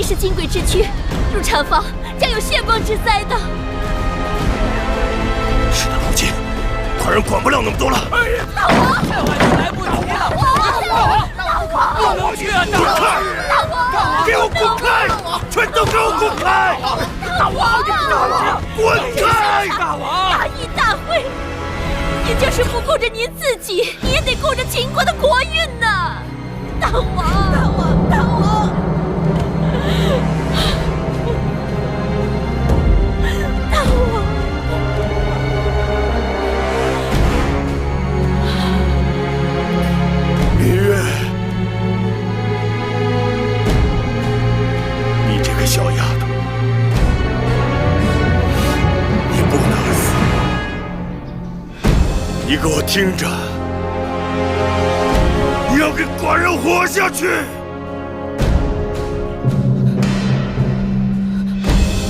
是金贵之躯，入产房将有血崩之灾的。事到如今，寡人管不了那么多了。哎呀，大王，千万来不及了！大王，不能去啊！滚开！给我滚开！全都给我滚开！大王，大王，滚开！大王，大义大会，你就是不顾着你自己，你也得顾着秦国的国运呐！大王，大王，大王！大王！芈月，你这个小丫头，你不能死！你给我听着，你要给寡人活下去！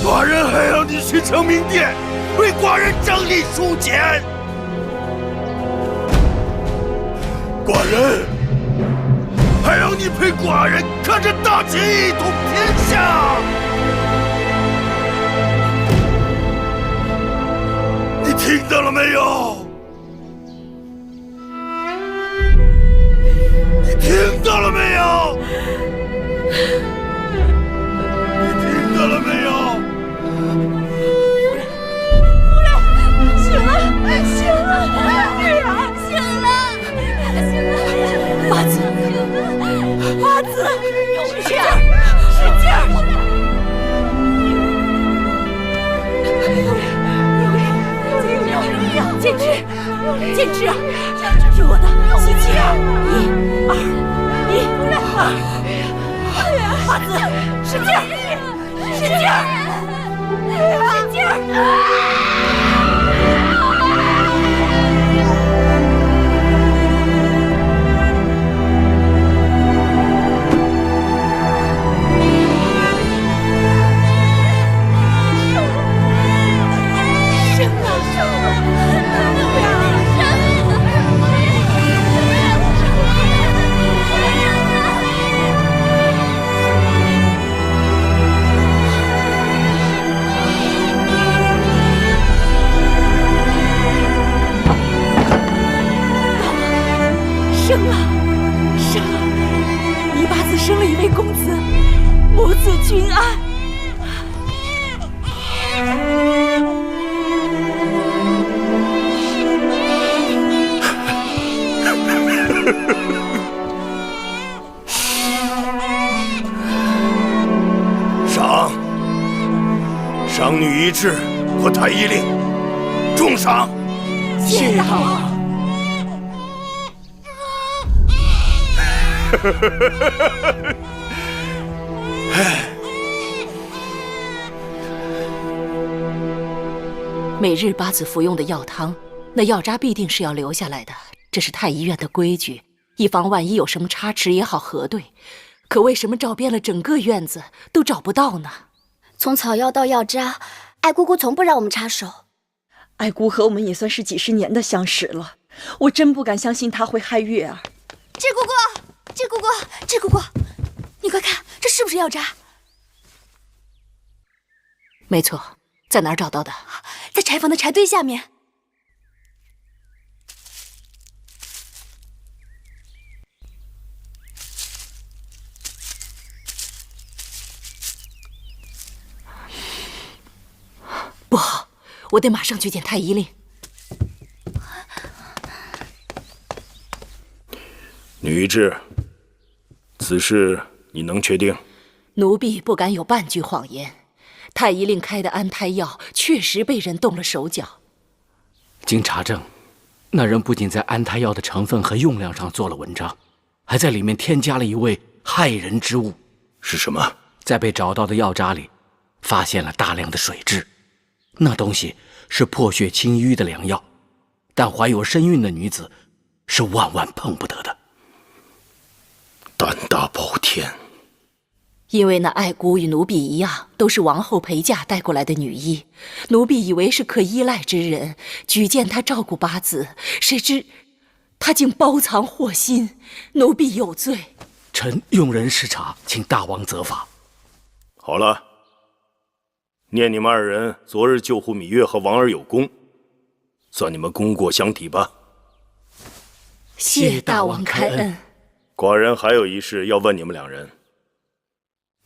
寡人还要你去成明殿，为寡人整理书简。寡人还要你陪寡人看着大秦一统天下。你听到了没有？你听到了没有？你听到了没有？醒了，醒了，女儿醒了，醒了，八子，八子，使劲儿，使劲儿！坚持，坚持啊！听我的，吸气，1、2、1、2，八子，使劲儿，使劲儿，使劲儿！生了，生了！你八子生了一位公子，母子均安。赏女一祗和太医令，重赏。谢大王。每日八子服用的药汤，那药渣必定是要留下来的，这是太医院的规矩，以防万一有什么差池也好核对。可为什么找遍了整个院子都找不到呢？从草药到药渣，爱姑姑从不让我们插手。爱姑和我们也算是几十年的相识了，我真不敢相信她会害月儿。雉姑姑，雉姑姑，雉姑姑，你快看，这是不是药渣？没错，在哪儿找到的？在柴房的柴堆下面。不好，我得马上去见太医令。女一祗，此事你能确定？奴婢不敢有半句谎言。太医令开的安胎药确实被人动了手脚。经查证，那人不仅在安胎药的成分和用量上做了文章，还在里面添加了一味害人之物。是什么？在被找到的药渣里，发现了大量的水蛭。那东西是破血清瘀的良药，但怀有身孕的女子是万万碰不得的。胆大包天！因为那爱姑与奴婢一样，都是王后陪嫁带过来的女医，奴婢以为是可依赖之人，举荐她照顾八子，谁知她竟包藏祸心，奴婢有罪。臣用人视察，请大王责罚。好了，念你们2人昨日救护芈月和王儿有功，算你们功过相抵吧。谢大王开恩。寡人还有一事要问你们2人：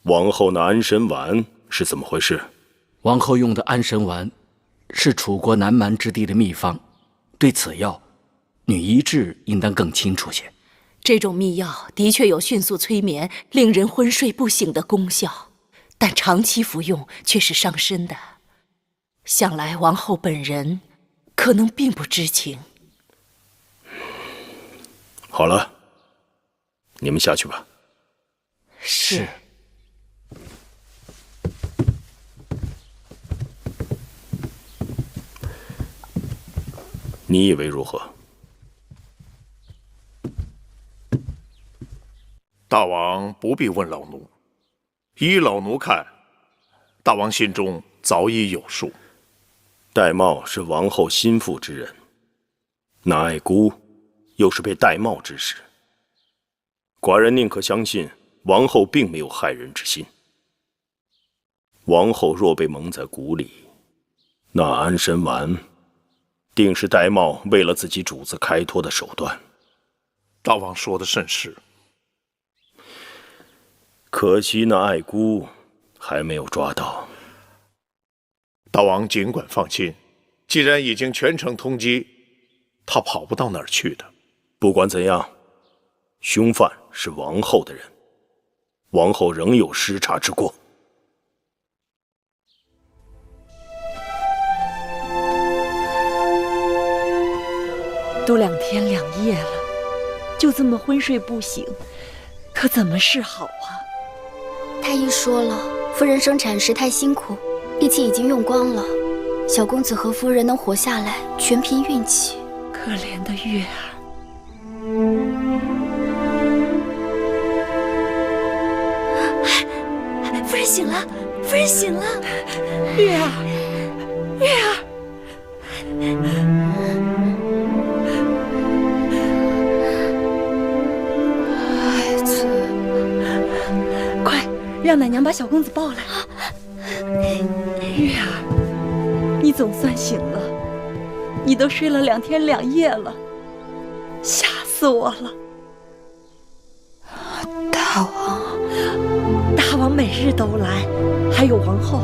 王后那安神丸是怎么回事？王后用的安神丸是楚国南蛮之地的秘方，对此药，女医治应当更清楚些。这种秘药的确有迅速催眠、令人昏睡不醒的功效，但长期服用却是伤身的。想来王后本人可能并不知情。好了，你们下去吧。是。你以为如何？大王不必问老奴，依老奴看，大王心中早已有数。戴瑁是王后心腹之人，那爱姑又是被戴瑁指使。寡人宁可相信王后并没有害人之心。王后若被蒙在鼓里，那安神丸定是戴瑁为了自己主子开脱的手段。大王说的甚是。可惜那爱姑还没有抓到。大王尽管放心，既然已经全城通缉，他跑不到哪儿去的。不管怎样，凶犯是王后的人，王后仍有失察之过。都2天2夜了，就这么昏睡不醒，可怎么是好啊？太医说了，夫人生产时太辛苦，力气已经用光了。小公子和夫人能活下来，全凭运气。可怜的月儿。夫人醒了，夫人醒了。月儿，月儿。孩子，快让奶娘把小公子抱来。月儿，你总算醒了，你都睡了2天2夜了，吓死我了。大王，大王每日都来，还有王后，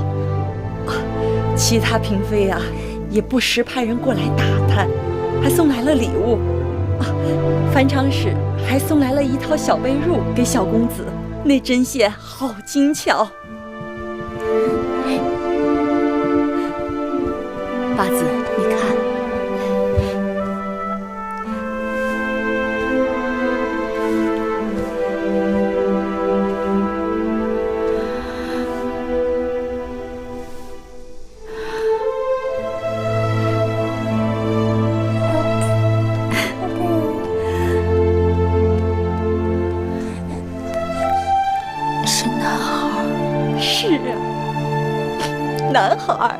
其他嫔妃啊，也不时派人过来打探，还送来了礼物。樊长史还送来了一套小被褥给小公子，那针线好精巧。八子，你看，是男孩。是啊，男孩。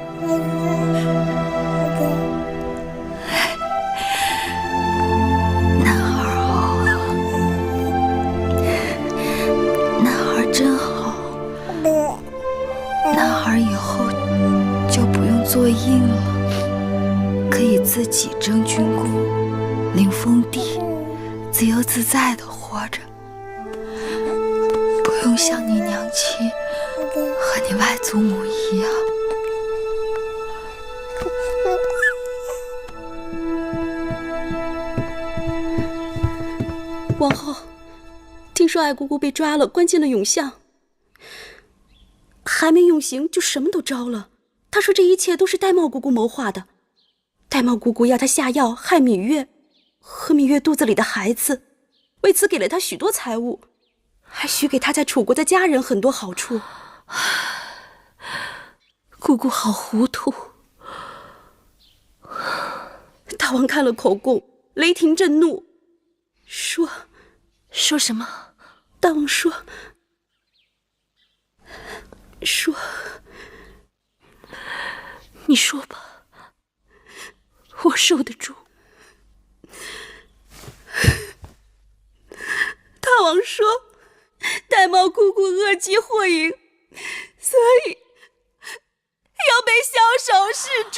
男孩好，男孩真好。男孩以后就不用做印了，可以自己征军功，领封地，自由自在的活着，不用像你娘亲和你外祖母一样。王后，听说爱姑姑被抓了，关进了永巷，还没用刑就什么都招了。她说这一切都是戴瑁姑姑谋划的，戴瑁姑姑要她下药害芈月和芈月肚子里的孩子，为此给了她许多财物，还许给她在楚国的家人很多好处。姑姑好糊涂。大王看了口供，雷霆震怒，说什么？大王说，你说吧，我受得住。大王说，戴瑁姑姑恶疾祸淫，所以要被枭首示众。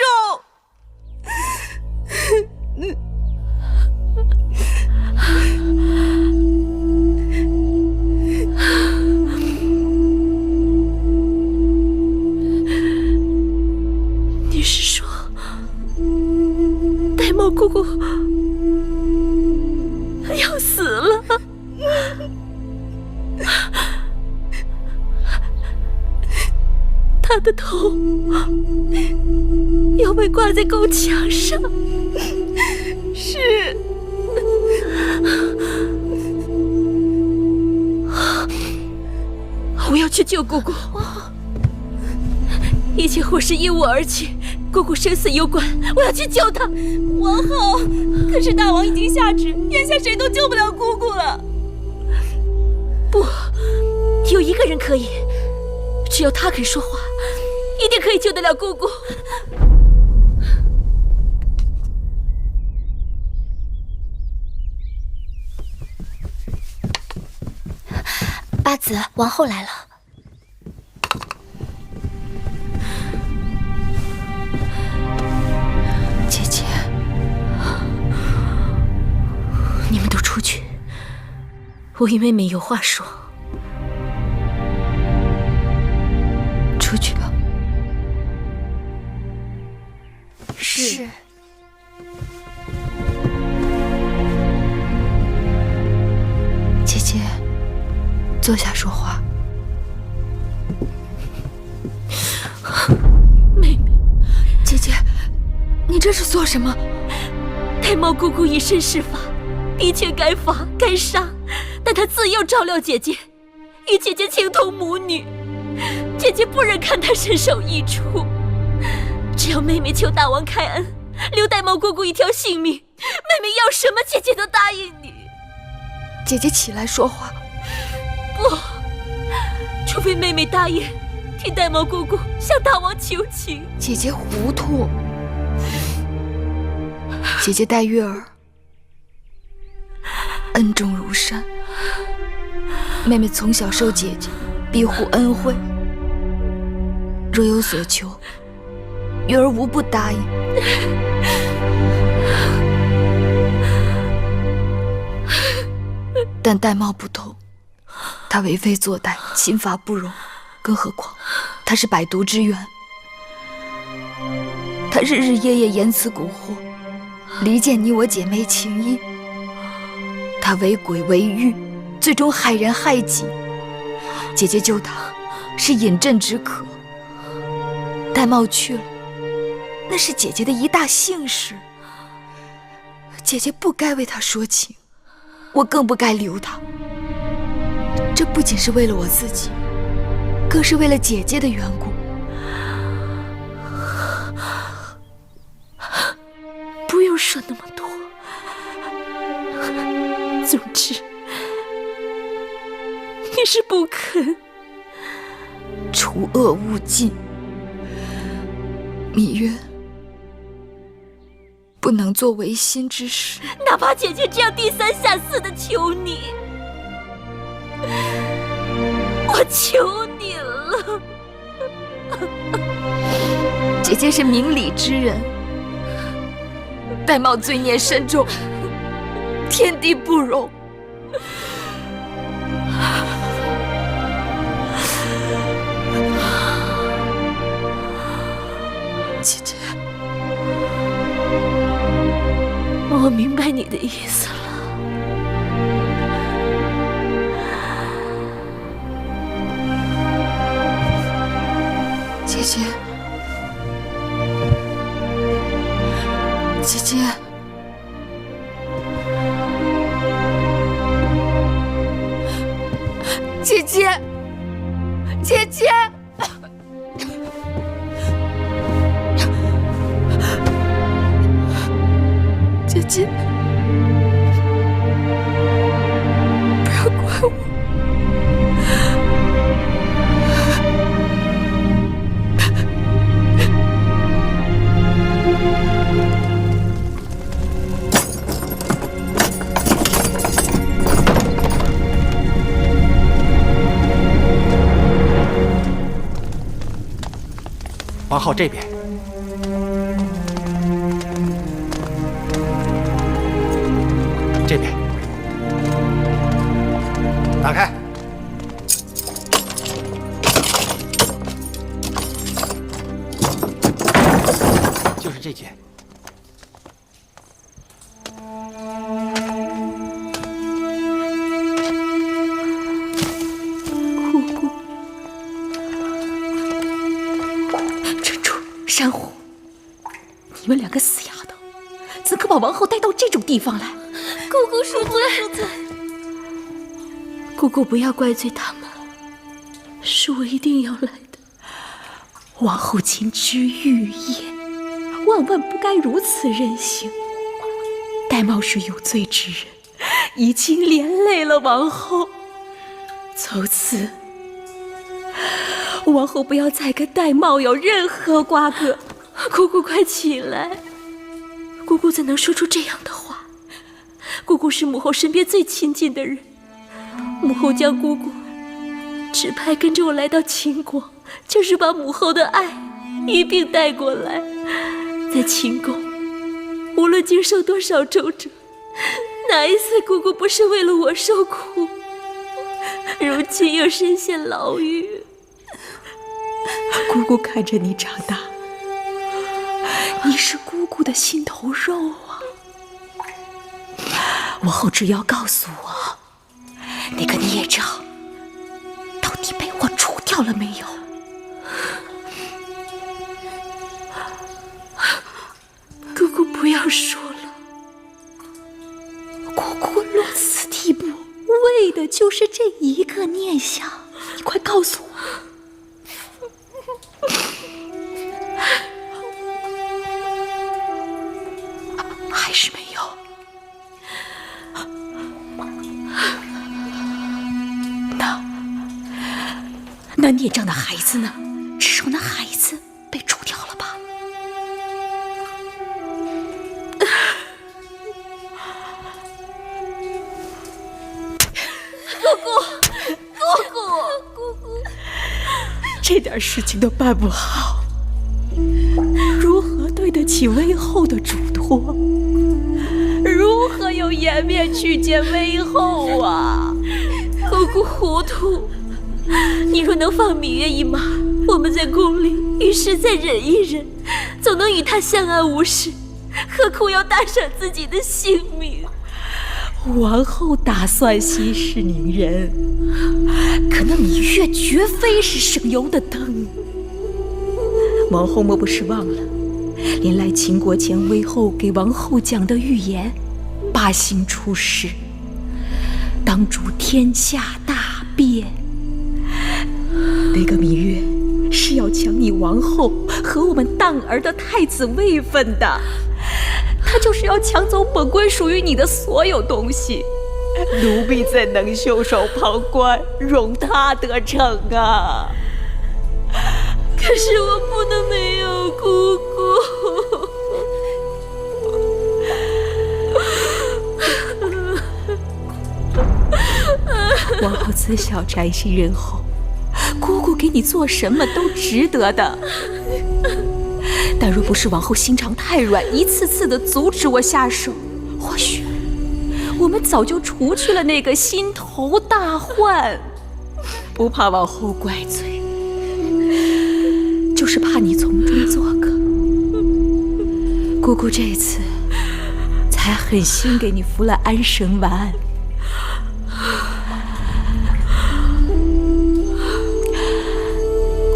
你是说，玳瑁姑姑要死了？她的头要被挂在宫墙上。是。我要去救姑姑，一切祸事因我而起，姑姑生死攸关，我要去救她。王后，可是大王已经下旨，眼下谁都救不了姑姑了。不，有一个人可以，只要他肯说话，一定可以救得了姑姑。八子，王后来了。姐姐，你们都出去，我与妹妹有话说。出去吧。是。姐姐，坐下说话。妹妹，姐姐，你这是做什么？玳瑁姑姑以身试法，的确该罚该杀，但她自幼照料姐姐，与姐姐情同母女，姐姐不忍看她身首异处。只要妹妹求大王开恩，留玳瑁姑姑一条性命，妹妹要什么姐姐都答应你。姐姐起来说话。不，除非妹妹答应替玳瑁姑姑向大王求情。姐姐糊涂。姐姐待月儿恩重如山，妹妹从小受姐姐庇护恩惠，若有所求，月儿无不答应。但玳瑁不同，她为非作歹，刑罚不容，更何况她是百毒之源，她日日夜夜言辞蛊惑，离间你我姐妹情谊，她为鬼为欲，最终害人害己。姐姐救她是饮鸩止渴，玳瑁去了，那是姐姐的一大幸事。姐姐不该为她说情，我更不该留她。这不仅是为了我自己，更是为了姐姐的缘故。不用说那么多。总之，你是不肯除恶务尽。芈月不能做违心之事，哪怕姐姐这样低三下四的求你，我求你了。姐姐是明理之人，玳瑁罪孽深重，天地不容。姐姐，我明白你的意思了。姐姐，姐姐，姐姐，姐姐。姐姐，不要怪我。靠这边。这边。打开。就是这间。珊瑚，你们两个死丫头，怎可把王后带到这种地方来？姑姑恕罪，恕罪。姑姑不要怪罪他们，是我一定要来的。王后今知玉叶，万万不该如此任性。戴瑁是有罪之人，已经连累了王后。从此，王后不要再跟戴瑁有任何瓜葛。姑姑快起来！姑姑怎能说出这样的话？姑姑是母后身边最亲近的人，母后将姑姑指派跟着我来到秦国，就是把母后的爱一并带过来。在秦宫，无论经受多少周折，哪一次姑姑不是为了我受苦？如今又身陷牢狱，姑姑看着你长大，你是姑姑的心头肉啊！王后只要告诉我，那个孽障到底被我除掉了没有？姑姑不要说了，姑姑落此地步，为的就是这一个念想。你快告诉我。还是没有。那孽障的孩子呢？至少那孩子被除掉了吧？姑姑，这点事情都办不好，如何对得起威后的嘱托？如何有颜面去见威后啊？姑姑糊涂。你若能放芈月一马，我们在宫里一时再忍一忍，总能与她相安无事，何苦要搭上自己的性命？王后打算息事宁人，可那芈月绝非是省油的灯。王后莫不是忘了，临来秦国前，威后给王后讲的预言，八星出世，当主天下大变。那个芈月是要抢你王后和我们荡儿的太子位分的，她就是要抢走本归属于你的所有东西。奴婢怎能袖手旁观，容她得逞啊？可是我不能没有姑姑。王后自小宅心仁厚，姑姑给你做什么都值得的。但若不是王后心肠太软，一次次的阻止我下手，或许我们早就除去了那个心头大患。不怕王后怪罪，就是怕你从中作梗。姑姑这次才狠心给你服了安神丸。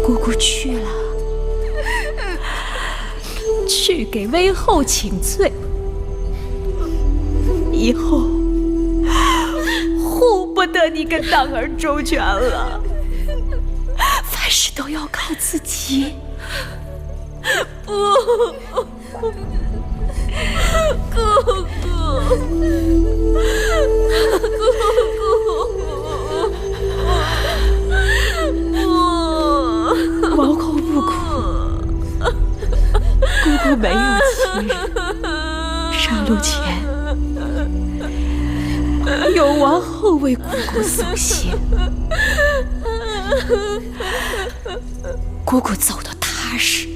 姑姑去了，去给威后请罪，以后护不得你跟荡儿周全了，凡事都要靠自己。不，姑姑。王后不哭，姑姑没有亲人，上路前有王后为姑姑送行，姑姑走得踏实，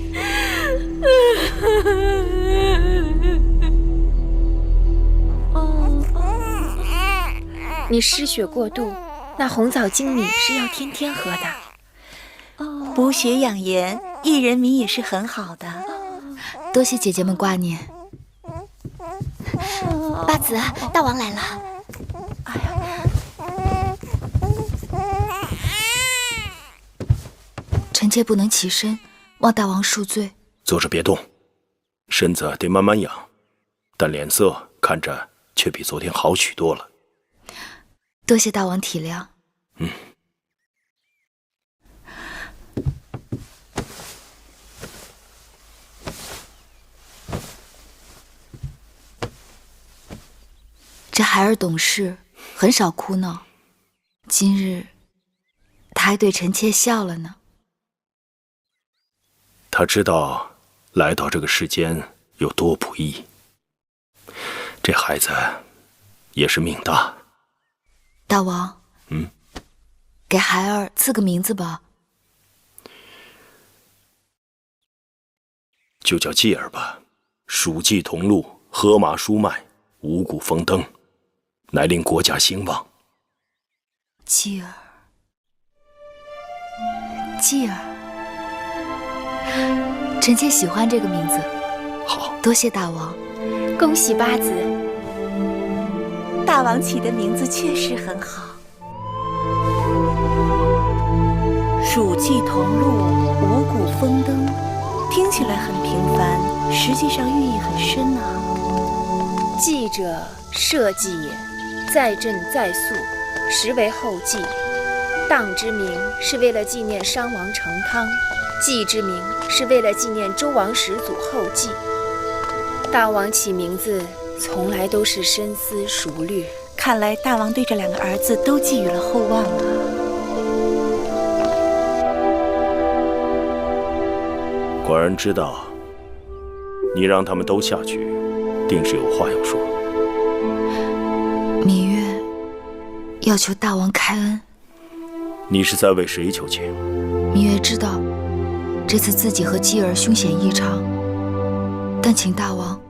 你失血过度，那红枣精米是要天天喝的。补血养颜，薏仁米也是很好的。多谢姐姐们挂念。八子，大王来了。臣妾不能起身，望大王恕罪。坐着别动，身子得慢慢养，但脸色看着却比昨天好许多了。多谢大王体谅。这孩儿懂事，很少哭闹。今日他还对臣妾笑了呢。他知道来到这个世间有多不易，这孩子也是命大。大王，给孩儿赐个名字吧。就叫继儿吧，蜀骑同路，河马书脉，五谷丰登，乃令国家兴旺。继儿，继儿，臣妾喜欢这个名字。好，多谢大王。恭喜八子，大王起的名字确实很好。蜀骑同路，五谷丰登，听起来很平凡，实际上寓意很深啊。祭者，社稷也，在朕在肃，实为后祭。当之名是为了纪念商王成汤，祭之名是为了纪念周王始祖后稷。大王起名字从来都是深思熟虑，看来大王对这两个儿子都寄予了厚望啊。果然知道，你让他们都下去，定是有话要说。芈月要求大王开恩。你是在为谁求情？芈月知道这次自己和继儿凶险异常，但请大王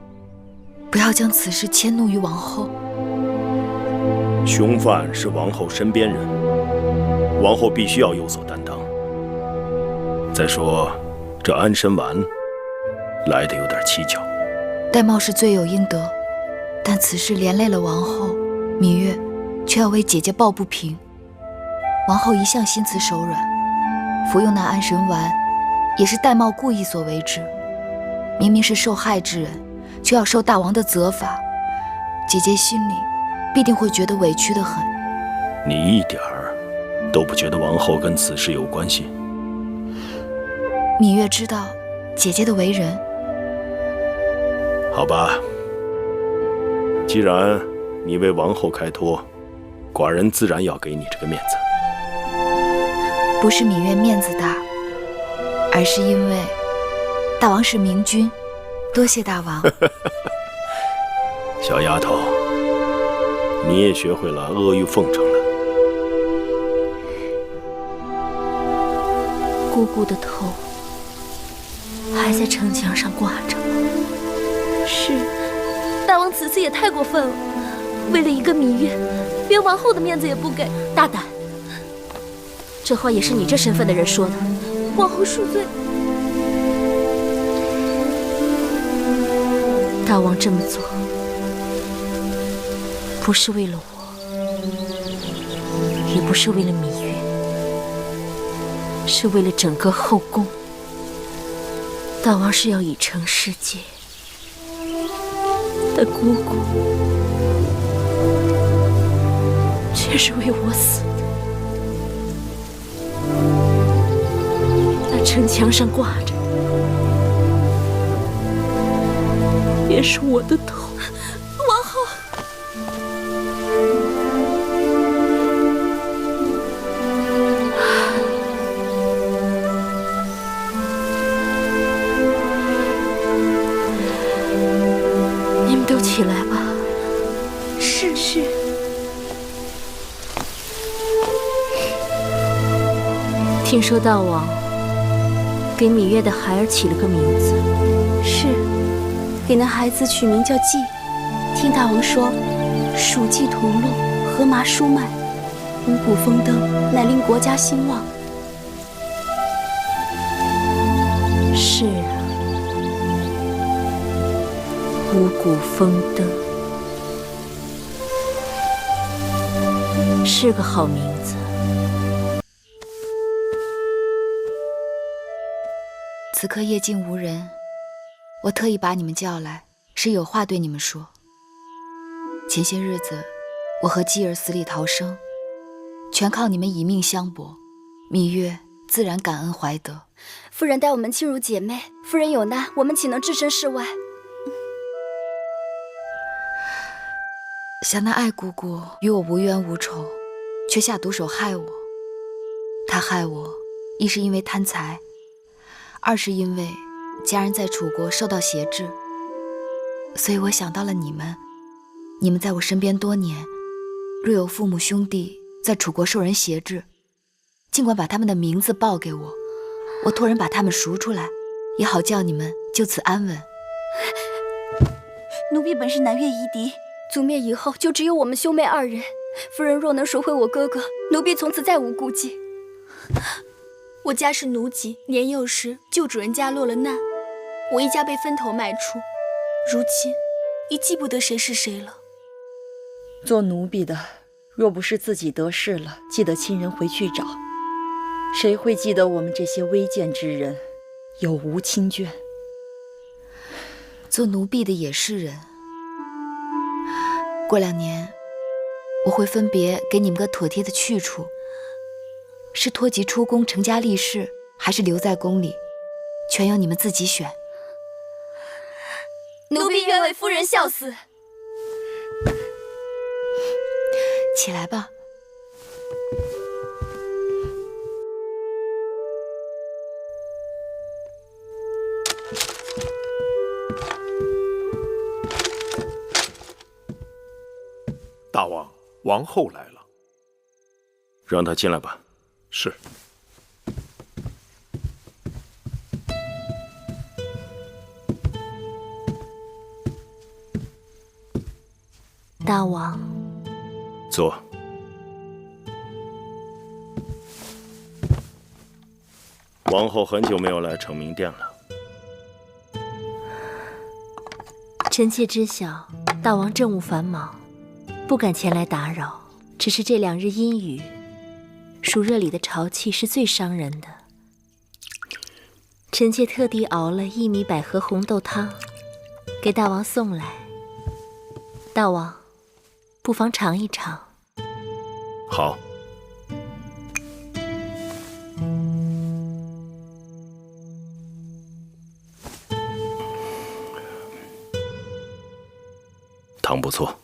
不要将此事迁怒于王后。凶犯是王后身边人，王后必须要有所担当。再说，这安神丸来得有点蹊跷。玳瑁是罪有应得，但此事连累了王后，芈月却要为姐姐抱不平。王后一向心慈手软，服用那安神丸也是玳瑁故意所为之。明明是受害之人，却要受大王的责罚，姐姐心里必定会觉得委屈得很。你一点儿都不觉得王后跟此事有关系？芈月知道姐姐的为人。好吧，既然你为王后开脱，寡人自然要给你这个面子。不是芈月面子大，而是因为大王是明君。多谢大王。小丫头，你也学会了阿谀奉承了。姑姑的头还在城墙上挂着。是，大王此次也太过分了，为了一个芈月，连王后的面子也不给。大胆！这话也是你这身份的人说的。王后恕罪。大王这么做，不是为了我，也不是为了芈月，是为了整个后宫。大王是要以成世界，但姑姑却是为我死的。那城墙上挂着的，也是我的头。王后，你们都起来吧。是。听说大王给芈月的孩儿起了个名字。是，给那孩子取名叫季。听大王说，蜀冀同路，荷麻疏脉，五谷丰登，乃令国家兴旺。是啊，五谷丰登是个好名字。此刻夜静无人，我特意把你们叫来，是有话对你们说。前些日子，我和姬儿死里逃生，全靠你们以命相搏，芈月自然感恩怀德。夫人待我们亲如姐妹，夫人有难，我们岂能置身事外？想那爱姑姑与我无冤无仇，却下毒手害我。她害我，一是因为贪财，二是因为家人在楚国受到挟制，所以我想到了你们。你们在我身边多年，若有父母兄弟在楚国受人挟制，尽管把他们的名字报给我，我托人把他们赎出来，也好叫你们就此安稳。奴婢本是南越夷狄，族灭以后就只有我们兄妹二人。夫人若能赎回我哥哥，奴婢从此再无顾忌。我家是奴籍，年幼时旧主人家落了难，我一家被分头卖出，如今已记不得谁是谁了。做奴婢的，若不是自己得势了，记得亲人回去找，谁会记得我们这些微贱之人有无亲眷？做奴婢的也是人，过2年我会分别给你们个妥帖的去处，是托籍出宫成家立室，还是留在宫里，全由你们自己选。奴婢愿为夫人效死。起来吧。大王，王后来了。让她进来吧。是。大王，坐。王后很久没有来承明殿了。臣妾知晓大王政务繁忙，不敢前来打扰。只是这2日阴雨，暑热里的潮气是最伤人的。臣妾特地熬了薏米百合红豆汤，给大王送来。大王，不妨尝一尝。好。汤不错。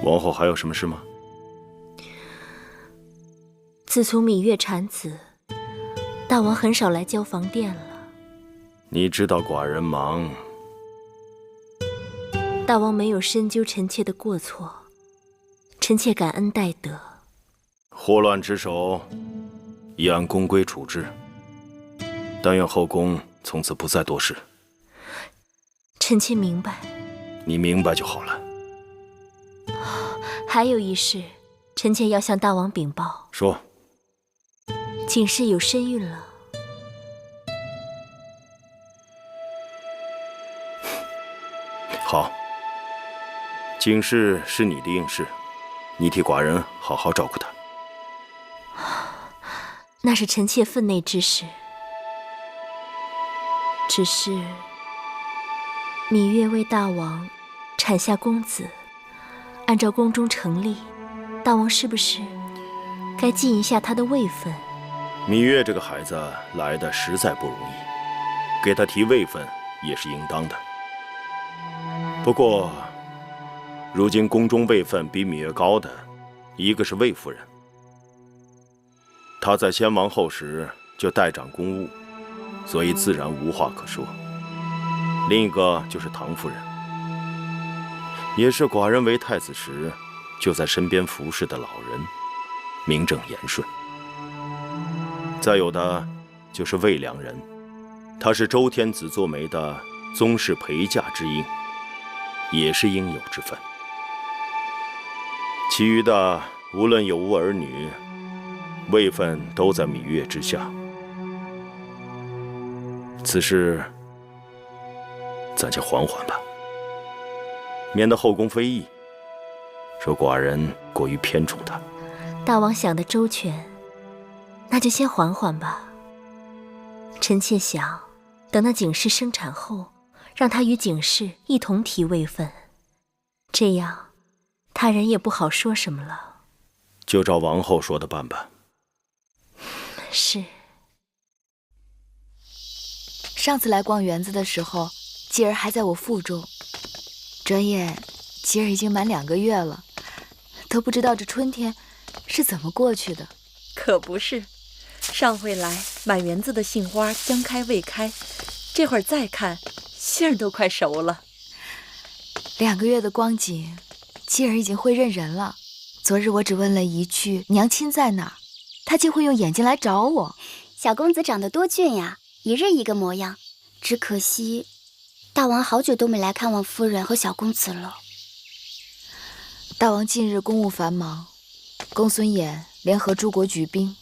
王后还有什么事吗？自从芈月产子，大王很少来交房殿了。你知道寡人忙。大王没有深究臣妾的过错，臣妾感恩戴德。祸乱之首，已按宫规处置。但愿后宫从此不再多事。臣妾明白。你明白就好了。还有一事，臣妾要向大王禀报。说。景氏有身孕了。好。景氏是你的应试，你替寡人好好照顾她。那是臣妾分内之事。只是芈月为大王产下公子，按照宫中常例，大王是不是该尽一下她的位分？芈月这个孩子来的实在不容易，给她提位分也是应当的。不过，如今宫中位分比芈月高的，一个是魏夫人，她在先王后时就代掌公务，所以自然无话可说。另一个就是唐夫人，也是寡人为太子时就在身边服侍的老人，名正言顺。再有的就是魏良人，他是周天子做媒的宗室陪嫁之姻，也是应有之分。其余的无论有无儿女，位分都在芈月之下。此事咱就缓缓吧，免得后宫非议，说寡人过于偏宠他。大王想得周全，那就先缓缓吧。臣妾想，等那景氏生产后，让她与景氏一同提位分，这样他人也不好说什么了。就照王后说的办吧。是。上次来逛园子的时候，继儿还在我腹中，转眼继儿已经满2个月了，都不知道这春天是怎么过去的。可不是，上回来满园子的杏花将开未开，这会儿再看，杏儿都快熟了。2个月的光景，继儿已经会认人了。昨日我只问了一句娘亲在哪儿，她竟会用眼睛来找我。小公子长得多俊呀，一日一个模样，只可惜大王好久都没来看望夫人和小公子了。大王近日公务繁忙，公孙衍联合诸国举兵，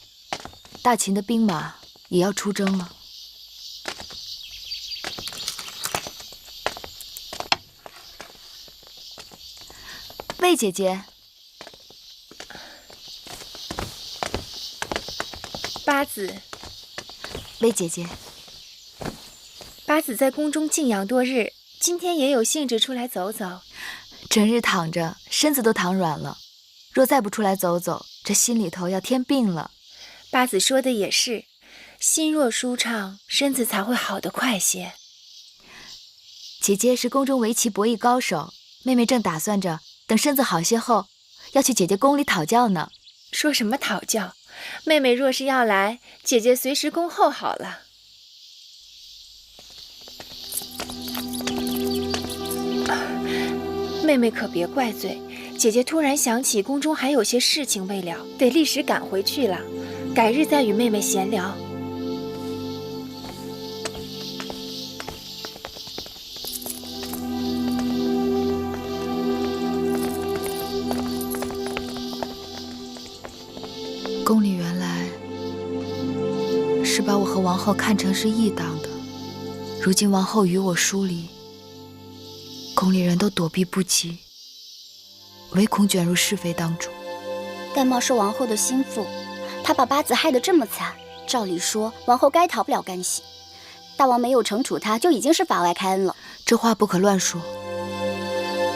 大秦的兵马也要出征了。魏姐姐，八子，魏姐姐，八子在宫中静养多日，今天也有兴致出来走走。整日躺着，身子都躺软了，若再不出来走走，这心里头要添病了。八子说的也是，心若舒畅，身子才会好得快些。姐姐是宫中围棋博弈高手，妹妹正打算着等身子好些后，要去姐姐宫里讨教呢。说什么讨教？妹妹若是要来，姐姐随时恭候好了。妹妹可别怪罪，姐姐突然想起宫中还有些事情未了，得立时赶回去了。改日再与妹妹闲聊。宫里原来是把我和王后看成是异党的，如今王后与我疏离，宫里人都躲避不及，唯恐卷入是非当中。戴瑁是王后的心腹，他把八子害得这么惨，照理说王后该逃不了干系。大王没有惩处他，就已经是法外开恩了。这话不可乱说。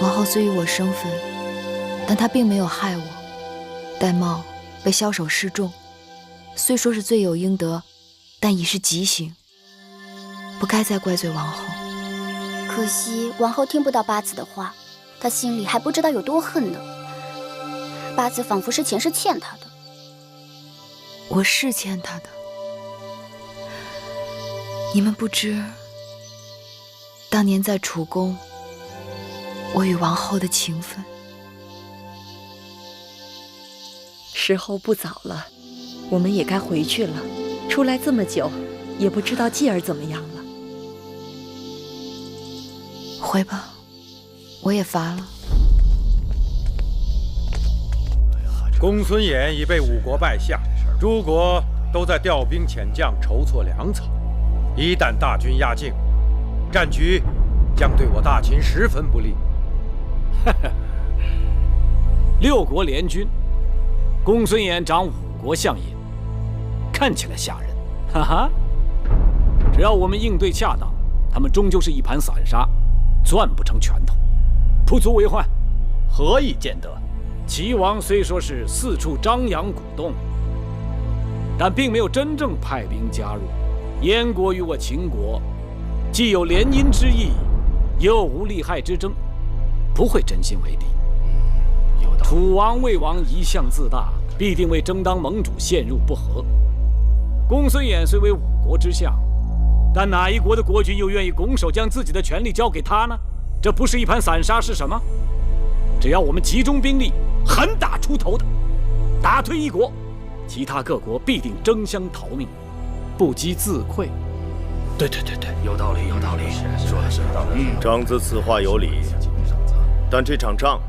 王后虽与我生分，但她并没有害我。戴瑁被枭首示众，虽说是罪有应得，但已是极刑，不该再怪罪王后。可惜王后听不到八子的话，她心里还不知道有多恨呢。八子仿佛是前世欠她的。我是欠她的，你们不知，当年在楚宫，我与王后的情分。时候不早了，我们也该回去了。出来这么久，也不知道继儿怎么样了。回吧，我也乏了。公孙衍已被5国败下，诸国都在调兵遣将，筹措粮草。一旦大军压境，战局将对我大秦十分不利。6国联军，公孙衍掌5国相印，看起来吓人，哈哈。只要我们应对恰当，他们终究是一盘散沙，攥不成拳头，不足为患。何以见得？齐王虽说是四处张扬鼓动，但并没有真正派兵加入。燕国与我秦国，既有联姻之意，又无利害之争，不会真心为敌。楚王、魏王一向自大，必定为争当盟主陷入不和。公孙衍虽为5国之相，但哪一国的国君又愿意拱手将自己的权力交给他呢？这不是一盘散沙是什么？只要我们集中兵力，狠打出头的，打退一国，其他各国必定争相逃命，不积自溃。对，有道理，说的是有道理。长子此话有理，但这场仗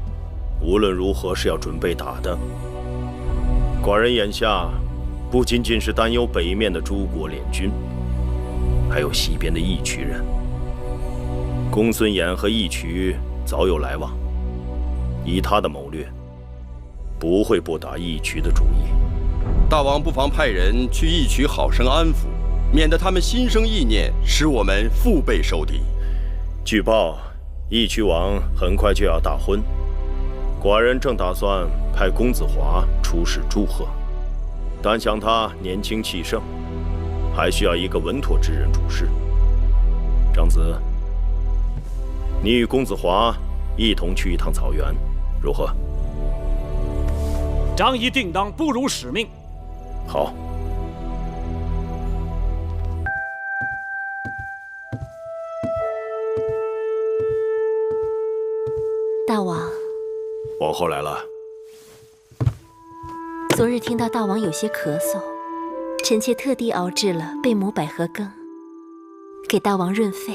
无论如何是要准备打的。寡人眼下不仅仅是担忧北面的诸国联军，还有西边的义渠人。公孙衍和义渠早有来往，以他的谋略，不会不打义渠的主意。大王不妨派人去义渠好生安抚，免得他们心生意念，使我们腹背受敌。据报，义渠王很快就要大婚，寡人正打算派公子华出使祝贺，但想他年轻气盛，还需要一个稳妥之人主事。长子，你与公子华一同去一趟草原，如何？张仪定当不辱使命。好。大王，王后来了。昨日听到大王有些咳嗽，臣妾特地熬制了贝母百合羹，给大王润肺。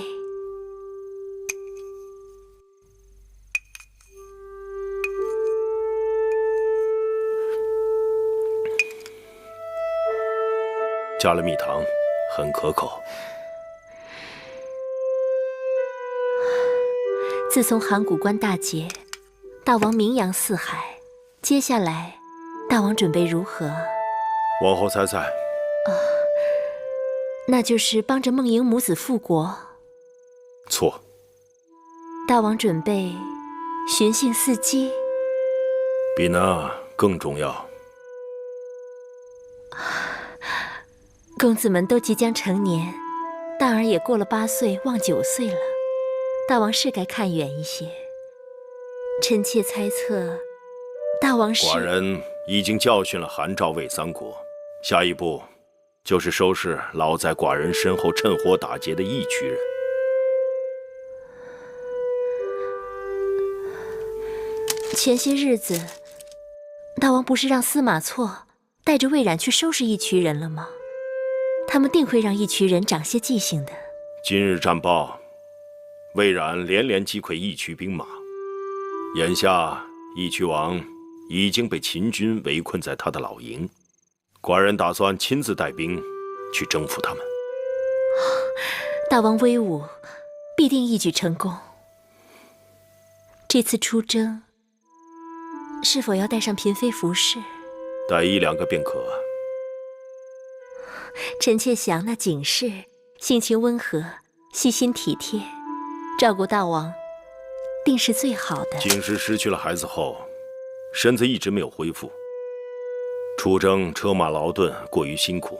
加了蜜糖，很可口。自从函谷关大捷，大王名扬四海，接下来大王准备如何？王后猜猜。那就是帮着孟莹母子复国。错。大王准备巡幸四季。比那更重要。公子们都即将成年，大儿也过了8岁，望9岁了。大王是该看远一些。臣妾猜测，大王是……寡人已经教训了韩赵魏3国，下一步就是收拾老在寡人身后趁火打劫的义渠人。前些日子，大王不是让司马错带着魏冉去收拾义渠人了吗？他们定会让义渠人长些记性的。今日战报，魏冉连连击溃义渠兵马，眼下义渠王已经被秦军围困在他的老营，寡人打算亲自带兵去征服他们。大王威武，必定一举成功。这次出征，是否要带上嫔妃服侍？带1、2个便可。臣妾想那景氏性情温和，细心体贴，照顾大王，定是最好的。景氏失去了孩子后，身子一直没有恢复，出征车马劳顿，过于辛苦。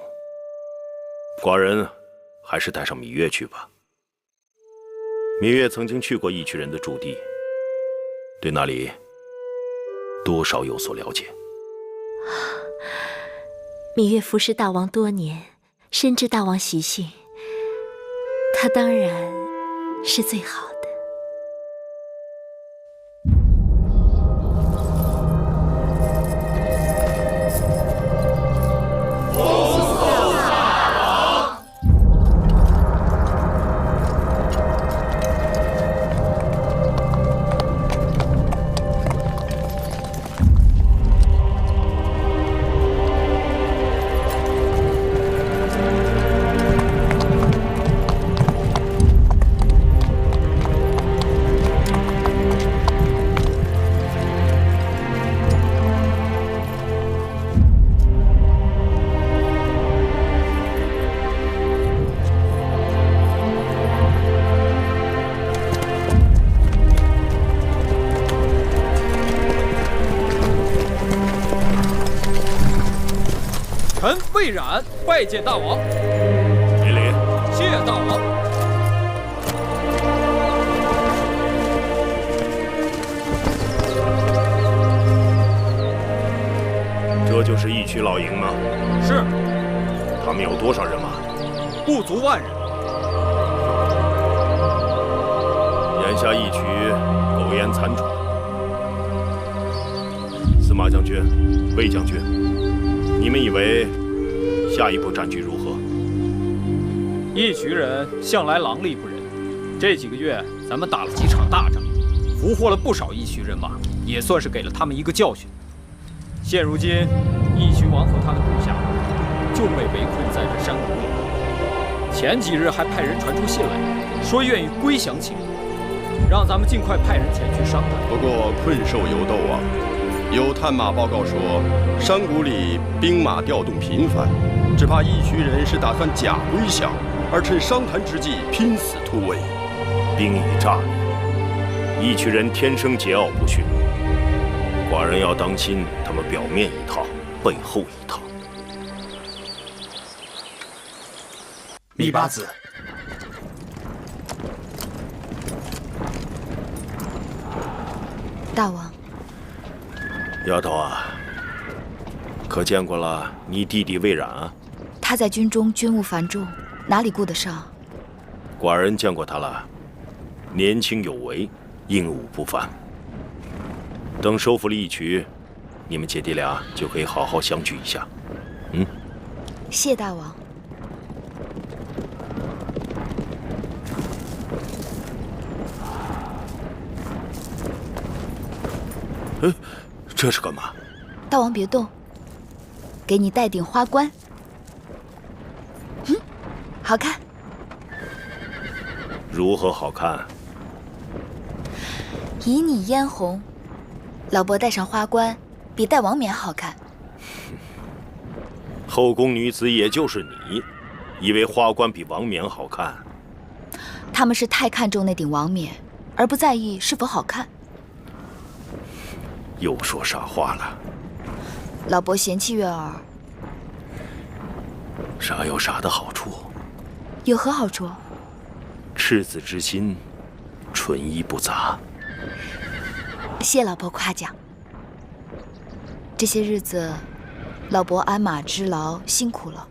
寡人还是带上芈月去吧。芈月曾经去过义渠人的驻地，对那里多少有所了解。芈月服侍大王多年，深知大王习性，她当然是最好的。臣魏冉拜见大王。免礼。谢大王。这就是义渠老营吗？是。他们有多少人马？不足1万人。眼下义渠苟延残喘，司马将军、魏将军，你们以为下一步战局如何？义渠人向来狼戾不仁，这几个月咱们打了几场大仗，俘获了不少义渠人马，也算是给了他们一个教训。现如今，义渠王和他的部下就被围困在这山谷里。前几日还派人传出信来，说愿意归降秦国，让咱们尽快派人前去商谈。不过困兽犹斗啊，有探马报告说，山谷里兵马调动频繁，只怕义渠人是打算假归降，而趁商谈之际拼死突围。兵以诈立，义渠人天生桀骜不驯。寡人要当心他们表面一套，背后一套。密八子，大王，丫头啊，可见过了你弟弟魏冉啊？他在军中军务繁重，哪里顾得上？寡人见过他了，年轻有为，英武不凡。等收复了义渠，你们姐弟俩就可以好好相聚一下。谢大王。这是干嘛？大王别动，给你戴顶花冠。好看。如何好看？以你嫣红，老伯戴上花冠，比戴王冕好看。后宫女子也就是你，以为花冠比王冕好看？他们是太看重那顶王冕，而不在意是否好看。又说傻话了。老伯嫌弃月儿，傻有傻的好处。有何好处？赤子之心，纯一不杂。谢老伯夸奖。这些日子，老伯鞍马织劳，辛苦了。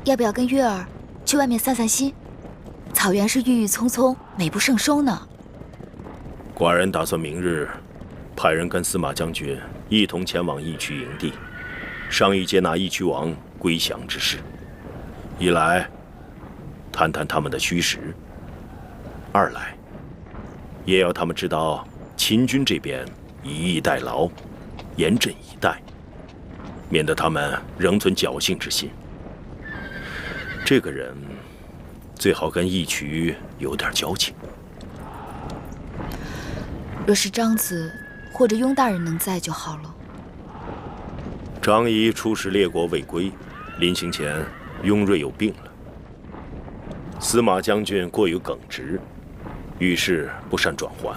要不要跟月儿去外面散散心？草原是郁郁葱葱，美不胜收呢。寡人打算明日派人跟司马将军一同前往义渠营地，商议接纳义渠王归降之事。一来，谈谈他们的虚实；二来，也要他们知道秦军这边以逸待劳，严阵以待，免得他们仍存侥幸之心。这个人最好跟义渠有点交情。若是张子或者雍大人能在就好了。张仪出使列国未归，临行前雍瑞又病了。司马将军过于耿直，遇事不善转圜。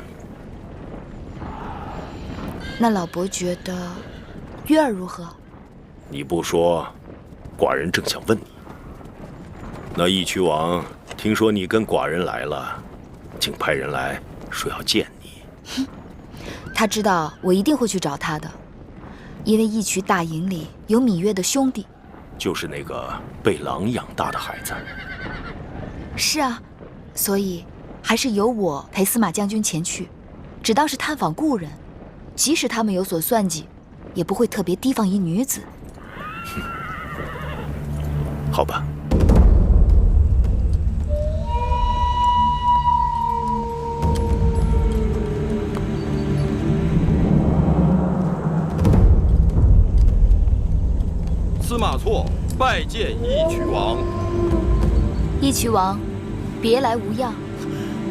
那老伯觉得月儿如何？你不说，寡人正想问你。那义渠王听说你跟寡人来了，竟派人来说要见你。他知道我一定会去找他的，因为义渠大营里有芈月的兄弟，就是那个被狼养大的孩子。是啊，所以还是由我陪司马将军前去，只当是探访故人。即使他们有所算计，也不会特别提防一女子。好吧。司马错拜见义渠王。义渠王，别来无恙。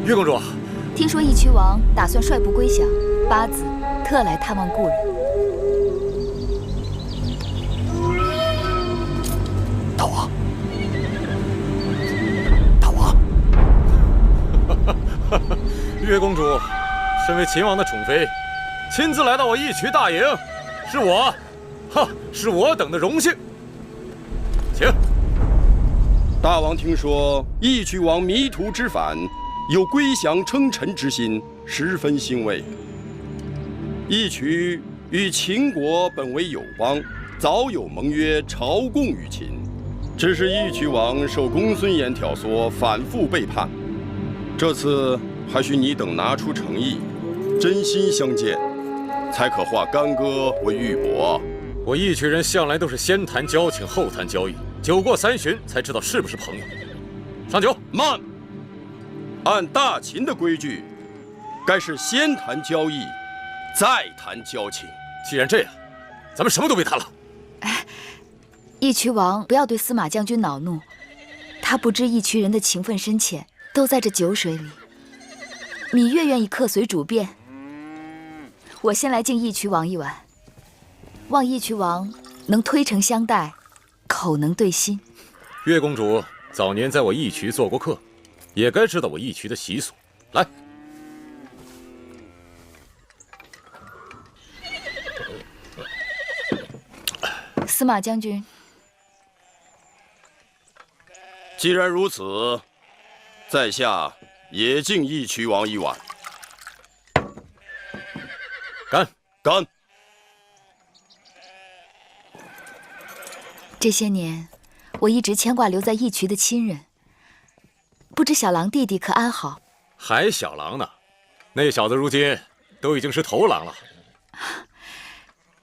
月公主，听说义渠王打算率部归降，八子特来探望故人。大王，大王，月公主，身为秦王的宠妃，亲自来到我义渠大营，是我等的荣幸。请。大王听说义渠王迷途知返，有归降称臣之心，十分欣慰。义渠与秦国本为友邦，早有盟约，朝贡于秦。只是义渠王受公孙衍挑唆，反复背叛。这次还需你等拿出诚意，真心相见，才可化干戈为玉帛。我义渠人向来都是先谈交情，后谈交易，酒过3巡才知道是不是朋友。上酒。慢。按大秦的规矩，该是先谈交易，再谈交情。既然这样，咱们什么都别谈了。义渠王不要对司马将军恼怒，他不知义渠人的情分深浅，都在这酒水里。芈月愿意客随主便，我先来敬义渠王一碗，望义渠王能推诚相待，口能对心。月公主早年在我义渠做过客，也该知道我义渠的习俗。来，司马将军，既然如此，在下也敬义渠王一碗。干！干！这些年，我一直牵挂留在义渠的亲人，不知小狼弟弟可安好？还小狼呢，那小子如今都已经是头狼了。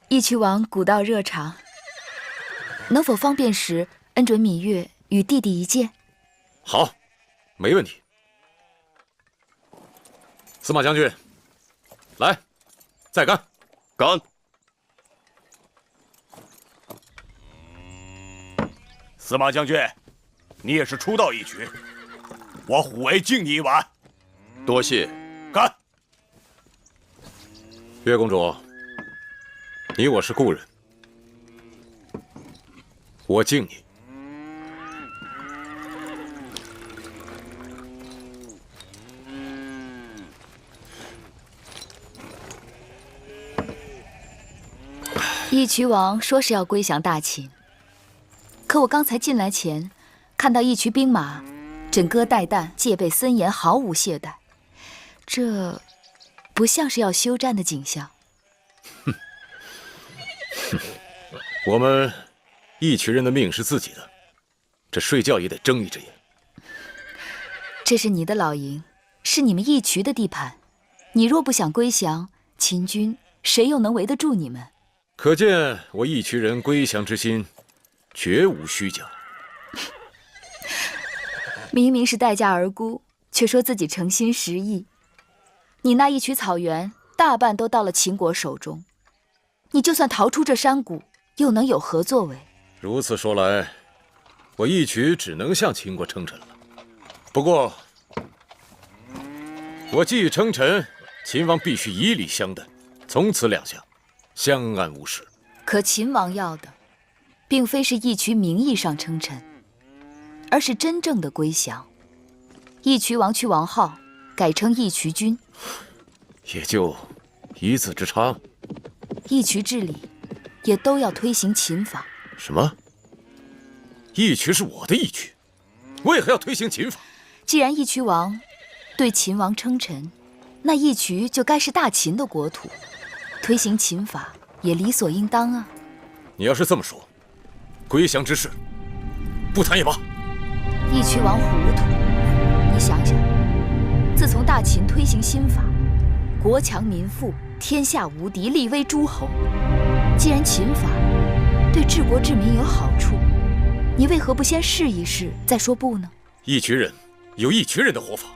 义渠王古道热肠，能否方便时恩准芈月与弟弟一见？好，没问题。司马将军，来，再干！干！司马将军，你也是初到义渠，我虎为敬你一碗。多谢。干！月公主，你我是故人，我敬你。义渠王说是要归降大秦，可我刚才进来前，看到义渠兵马枕戈待旦，戒备森严，毫无懈怠，这不像是要休战的景象。我们义渠人的命是自己的，这睡觉也得睁一只眼。这是你的老营，是你们义渠的地盘，你若不想归降，秦军谁又能围得住你们？可见我义渠人归降之心绝无虚假。明明是待价而沽，却说自己诚心实意。你那义渠草原大半都到了秦国手中，你就算逃出这山谷，又能有何作为？如此说来，我义渠只能向秦国称臣了。不过，我既已称臣，秦王必须以礼相待，从此两下相安无事。可秦王要的，并非是义渠名义上称臣，而是真正的归降。义渠王去王号，改称义渠君，也就一字之差。义渠治理也都要推行秦法。什么？义渠是我的义渠，为何要推行秦法？既然义渠王对秦王称臣，那义渠就该是大秦的国土，推行秦法也理所应当啊。你要是这么说，归降之事不谈也罢。义渠王糊涂，你想想，自从大秦推行新法，国强民富，天下无敌，立威诸侯。既然秦法对治国治民有好处，你为何不先试一试再说不呢？义渠人有义渠人的活法，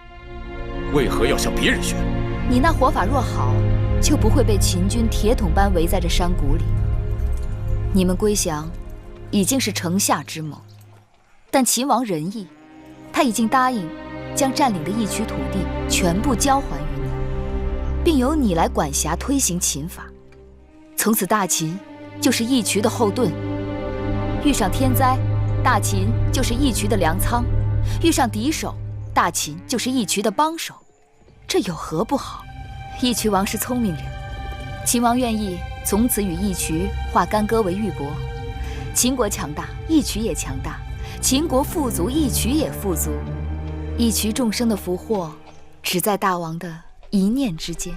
为何要向别人学？你那活法若好，就不会被秦军铁桶般围在这山谷里。你们归降已经是城下之盟，但秦王仁义，他已经答应将占领的义渠土地全部交还于你，并由你来管辖推行秦法。从此大秦就是义渠的后盾，遇上天灾，大秦就是义渠的粮仓；遇上敌手，大秦就是义渠的帮手。这有何不好？义渠王是聪明人，秦王愿意从此与义渠化干戈为玉帛。秦国强大，义渠也强大；秦国富足，义渠也富足。义渠众生的福祸，只在大王的一念之间。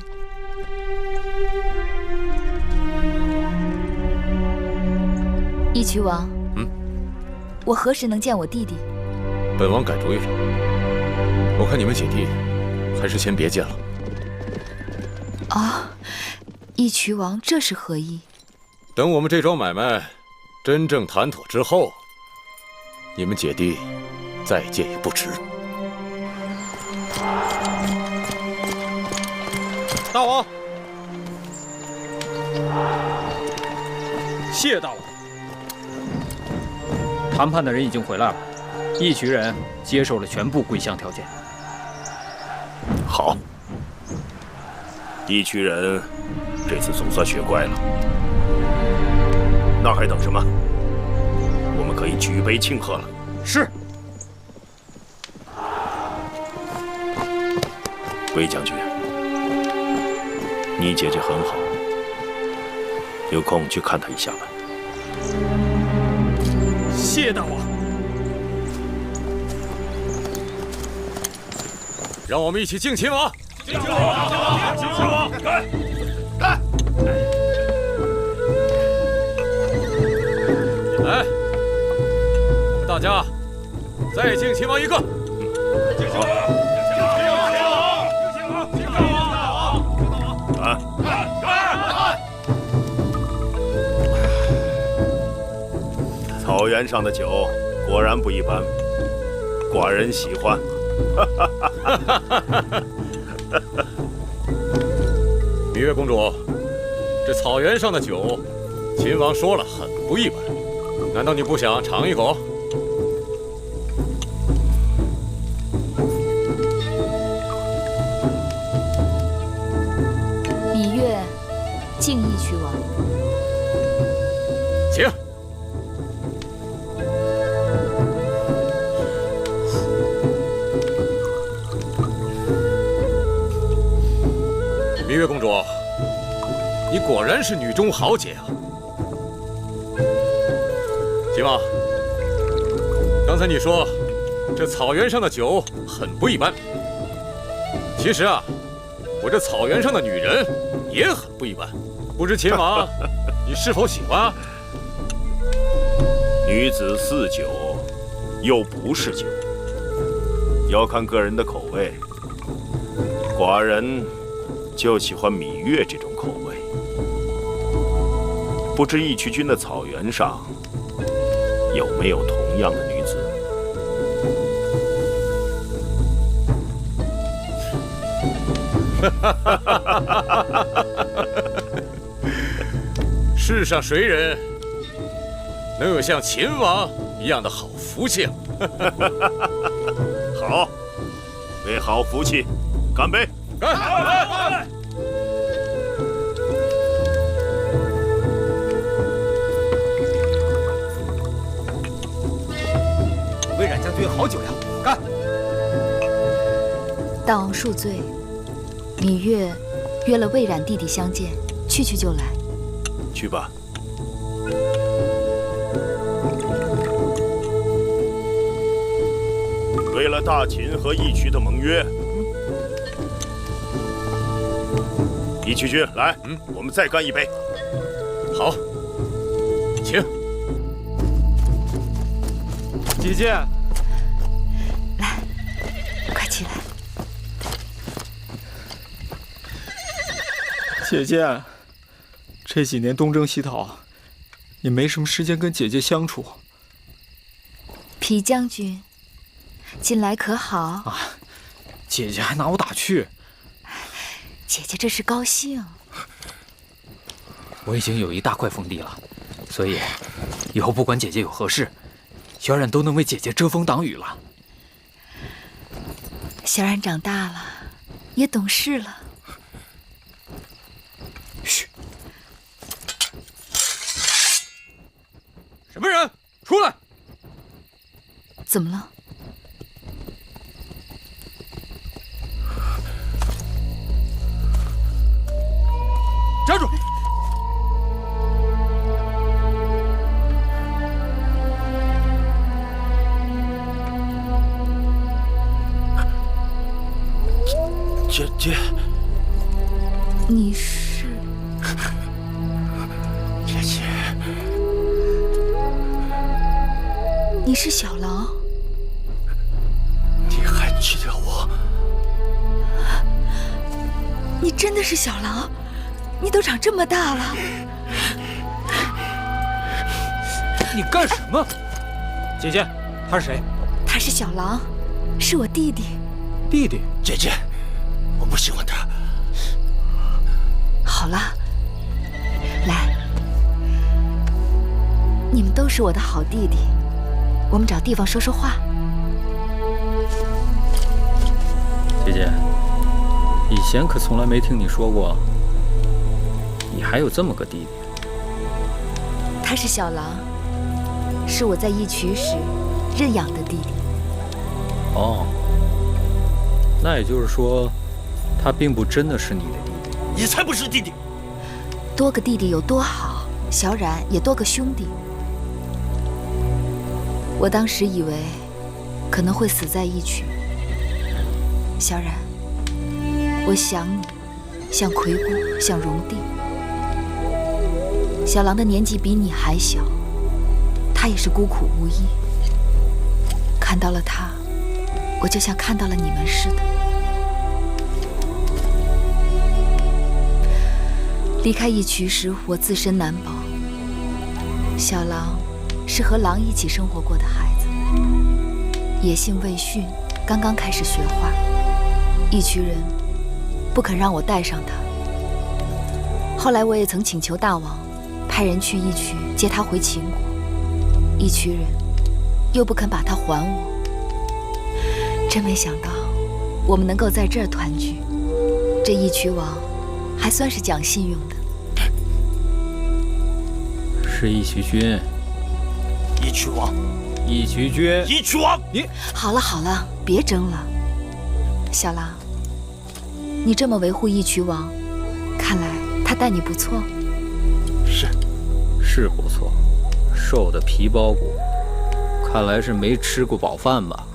义渠王，我何时能见我弟弟？本王改主意了，我看你们姐弟还是先别见了。啊，义渠王这是何意？等我们这桩买卖真正谈妥之后，你们姐弟再见也不迟。大王，谢大王。谈判的人已经回来了，义渠人接受了全部归降条件。好，义渠人这次总算学乖了。那还等什么？我们可以举杯庆贺了。是。魏将军，你姐姐很好，有空去看她一下吧。谢大王。让我们一起敬秦王！敬秦王！敬秦王！干！干！来，我们大家再敬秦王一个！敬秦王！敬秦王！敬秦王！敬秦王！干！干！草原上的酒果然不一般，寡人喜欢。芈月公主，这草原上的酒，秦王说了很不一般，难道你不想尝一口？芈月敬义渠王。请。芈月公主，你果然是女中豪杰啊！秦王，刚才你说这草原上的酒很不一般，其实啊，我这草原上的女人也很不一般，不知秦王你是否喜欢啊？女子似酒，又不是酒，要看个人的口味。寡人就喜欢芈月这种口味。不知义渠君的草原上有没有同样的女子？世上谁人能有像秦王一样的好福气啊？好，为好福气，干杯！干！魏冉将军好酒呀！干！大王恕罪，芈月约了魏冉弟弟相见，去就来。去吧。为了大秦和义渠的盟约，义渠君来，我们再干一杯。好，请。姐姐，来，快起来。姐姐，这几年东征西讨，也没什么时间跟姐姐相处。皮将军，近来可好？啊，姐姐还拿我打趣。姐姐这是高兴。我已经有一大块封地了，所以以后不管姐姐有何事，小冉都能为姐姐遮风挡雨了。小冉长大了，也懂事了。嘘！什么人？出来！怎么了？站住！姐姐，你是？姐姐，你是小狼？你还记得我？是小狼，你都长这么大了。你干什么？姐姐，他是谁？他是小狼，是我弟弟。弟弟？姐姐，我不喜欢他。好了，来，你们都是我的好弟弟，我们找地方说说话。姐姐，以前可从来没听你说过，你还有这么个弟弟。他是小狼，是我在义渠时认养的弟弟。哦，那也就是说，他并不真的是你的弟弟。你才不是弟弟！多个弟弟有多好，小冉也多个兄弟。我当时以为可能会死在义渠。小冉，我想你，像葵姑，像荣弟。小狼的年纪比你还小，他也是孤苦无依。看到了他，我就像看到了你们似的。离开义渠时，我自身难保。小狼是和狼一起生活过的孩子，野性未驯，刚刚开始学画。义渠人不肯让我带上他。后来我也曾请求大王派人去义渠接他回秦国，义渠人又不肯把他还我。真没想到我们能够在这儿团聚，这义渠王还算是讲信用的。是义渠君。义渠王。义渠君。义渠王。你好了好了，别争了。小狼，你这么维护义渠王，看来他待你不错。是不错，瘦的皮包骨，看来是没吃过饱饭吧？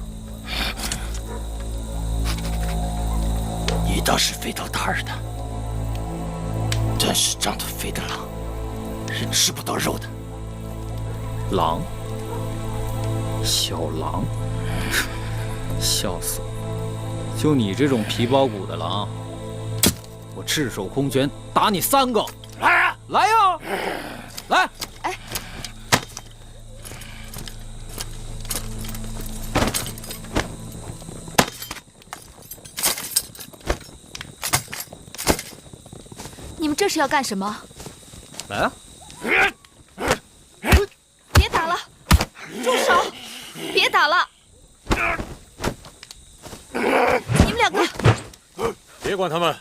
你倒是肥头大耳的，真是长得肥的狼，是吃不到肉的。狼？小狼？笑死我！就你这种皮包骨的狼，我赤手空拳打你3个！来啊！来呀！来！哎，你们这是要干什么？来啊！别打了，住手！别打了！你们两个，别管他们。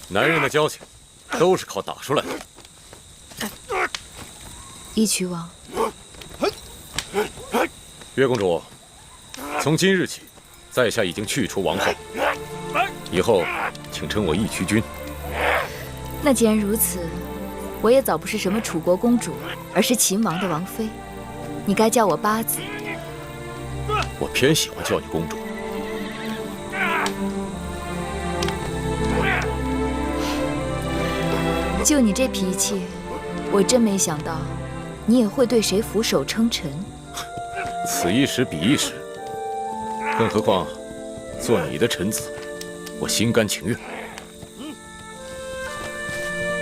男人的交情都是靠打出来的。义渠王，月公主，从今日起，在下已经去除王后，以后请称我义渠君。那既然如此，我也早不是什么楚国公主，而是秦王的王妃。你该叫我八字。我偏喜欢叫你公主。就你这脾气，我真没想到，你也会对谁俯首称臣。此一时彼一时，更何况做你的臣子，我心甘情愿。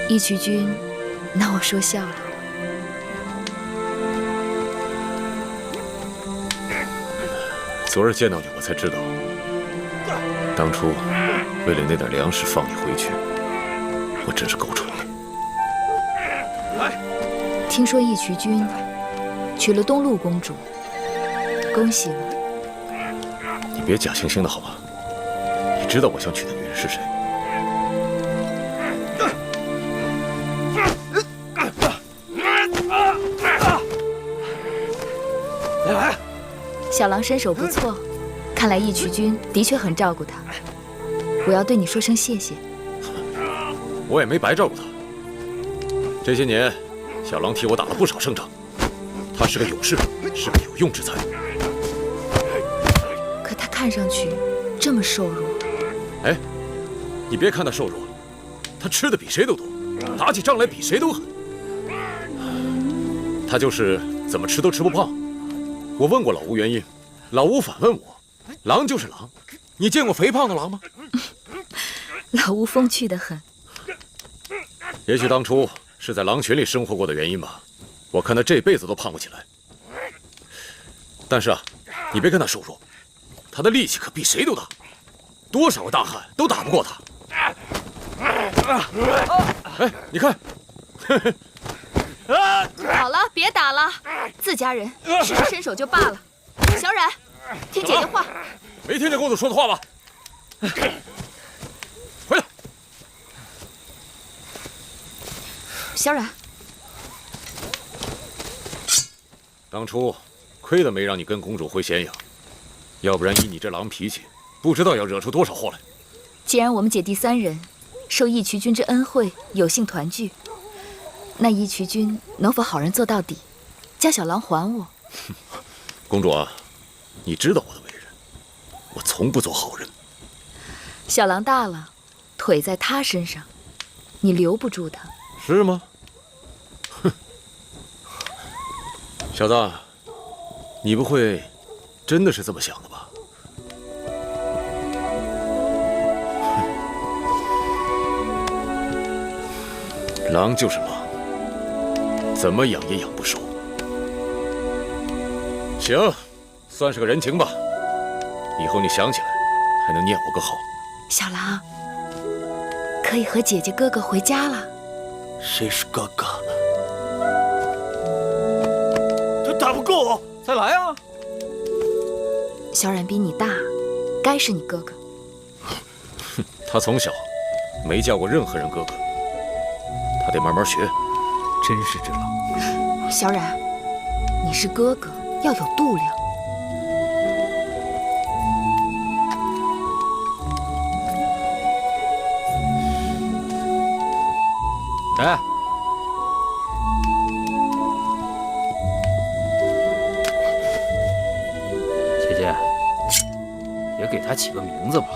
义渠君拿我说笑了。昨儿见到你，我才知道，当初为了那点粮食放你回去，我真是够蠢的。听说义渠君娶了东陆公主，恭喜了。你别假惺惺的好吧？你知道我想娶的女人是谁？小狼身手不错，看来义渠君的确很照顾他。我要对你说声谢谢。我也没白照顾他。这些年，小狼替我打了不少胜仗，他是个勇士，是个有用之才。可他看上去这么瘦弱。哎，你别看他瘦弱，他吃的比谁都多，打起仗来比谁都狠。他就是怎么吃都吃不胖。我问过老吴原因，老吴反问我：“狼就是狼，你见过肥胖的狼吗？”老吴风趣得很。也许当初是在狼群里生活过的原因吧，我看他这辈子都胖不起来。但是啊，你别看他瘦弱，他的力气可比谁都大，多少个大汉都打不过他。哎，你看，好了，别打了，自家人，试试身手就罢了。小冉，听姐姐话。没听见公子说的话吧？回来。小冉，当初亏得没让你跟公主回咸阳，要不然以你这狼脾气，不知道要惹出多少祸来。既然我们姐弟三人受义渠君之恩惠，有幸团聚，那义渠君能否好人做到底，将小狼还我？公主啊，你知道我的为人，我从不做好人。小狼大了，腿在他身上，你留不住他。是吗？哼，小子，你不会真的是这么想的吧？狼就是狼，怎么养也养不熟。行，算是个人情吧。以后你想起来，还能念我个好。小狼，可以和姐姐哥哥回家了。谁是哥哥？这打不过我，再来啊！小冉比你大，该是你哥哥。哼，他从小没叫过任何人哥哥，他得慢慢学。真是只狼。小冉，你是哥哥，要有度量。哎，姐姐，也给他起个名字吧，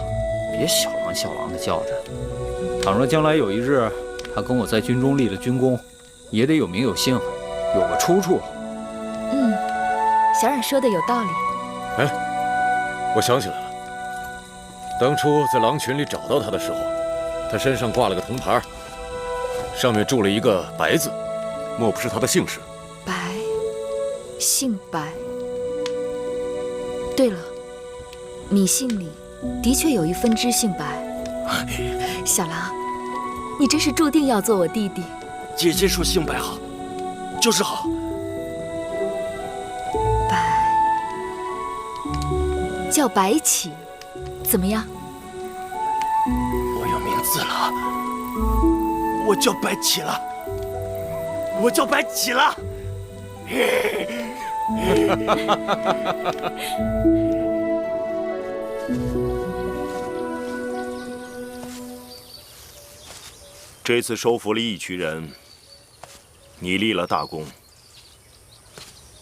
别小狼小狼的叫着。倘若将来有一日，他跟我在军中立了军功，也得有名有姓，有个出处。嗯，小冉说的有道理。哎，我想起来了，当初在狼群里找到他的时候，他身上挂了个铜牌，上面铸了一个“白”字，莫不是他的姓氏？白，姓白。对了，你姓里的确有一分支姓白。小狼，你真是注定要做我弟弟。姐姐说姓白好，就是好。白，叫白起，怎么样？我有名字了，我叫白起了，我叫白起了。这次收服了义渠人，你立了大功，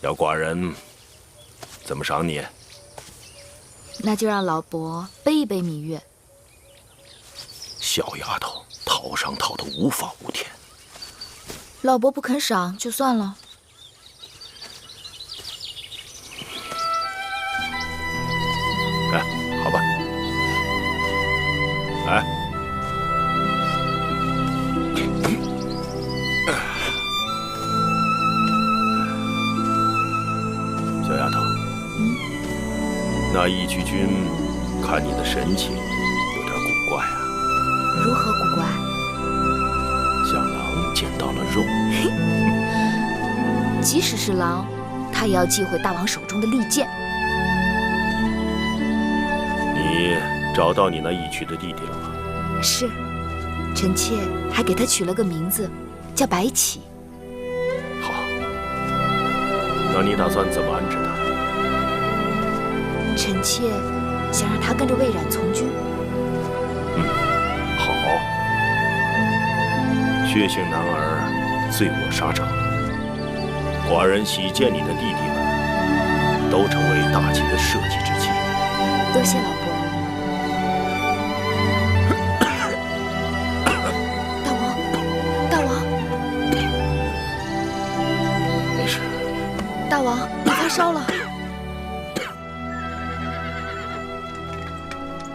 要寡人怎么赏你？那就让老伯背一背芈月。小丫头，讨赏讨得无法无天。老伯不肯赏就算了。哎，好吧。哎，小丫头，那义渠君看你的神情有点古怪啊。如何古怪？像狼捡到了肉。即使是狼，他也要忌讳大王手中的利剑。你找到你那义渠的弟弟了吗？是，臣妾还给他取了个名字，叫白起。好，那你打算怎么安置他？臣妾想让他跟着魏冉从军。好，血性男儿，罪我沙场。寡人喜见你的弟弟们都成为大秦的社稷之妻。多谢老伯。大王，没事。大王，你发烧了。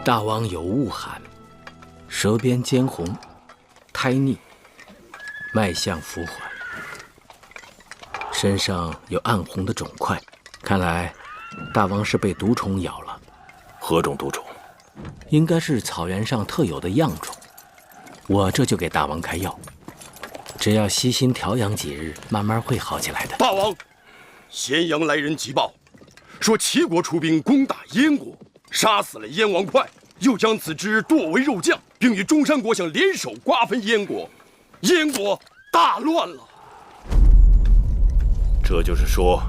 大王有恶寒，舌边尖红，苔腻，脉象浮缓，身上有暗红的肿块，看来大王是被毒虫咬了。何种毒虫？应该是草原上特有的恙虫。我这就给大王开药，只要悉心调养几日，慢慢会好起来的。大王，咸阳来人急报，说齐国出兵攻打燕国，杀死了燕王哙，又将子之剁为肉酱，并与中山国相联手瓜分燕国，燕国大乱了。这就是说，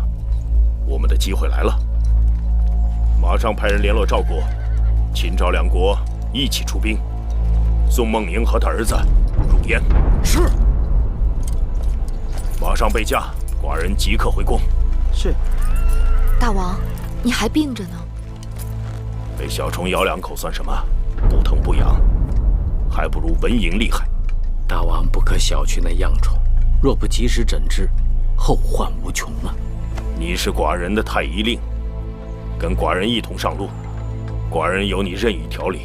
我们的机会来了。马上派人联络赵国、秦赵两国一起出兵，送孟宁和他儿子入燕。是。马上备驾，寡人即刻回宫。是。大王，你还病着呢。被小虫咬2口算什么？不疼不痒，还不如蚊蝇厉害。大王不可小觑那恙虫，若不及时诊治，后患无穷啊！你是寡人的太医令，跟寡人一同上路，寡人由你任意调理，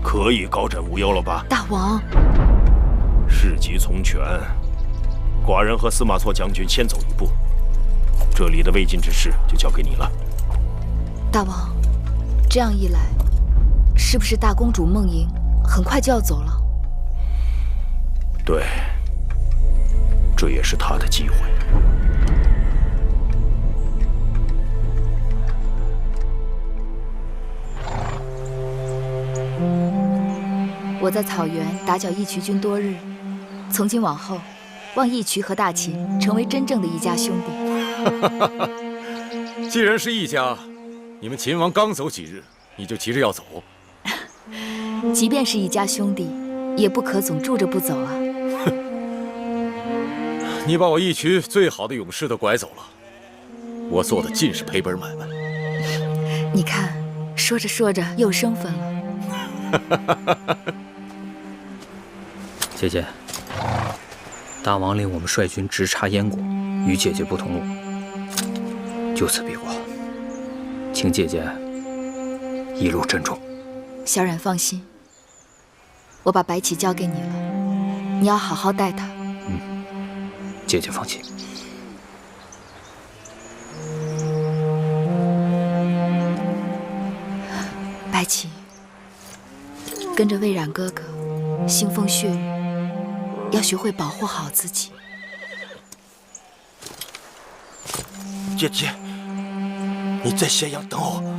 可以高枕无忧了吧？大王，事急从权，寡人和司马错将军先走一步，这里的未尽之事就交给你了。大王，这样一来，是不是大公主孟莹很快就要走了？对，这也是她的机会。我在草原打搅义渠君多日，从今往后，望义渠和大秦成为真正的一家兄弟。既然是一家，你们秦王刚走几日，你就急着要走？即便是一家兄弟，也不可总住着不走啊！你把我义渠最好的勇士都拐走了，我做的尽是赔本买卖。你看，说着说着又生分了。姐姐，大王令我们率军直插燕国，与姐姐不同路，就此别过，请姐姐一路珍重。小冉放心，我把白起交给你了，你要好好待他。姐姐放心。白起，跟着魏冉哥哥，腥风血雨，要学会保护好自己。姐姐，你在咸阳等我。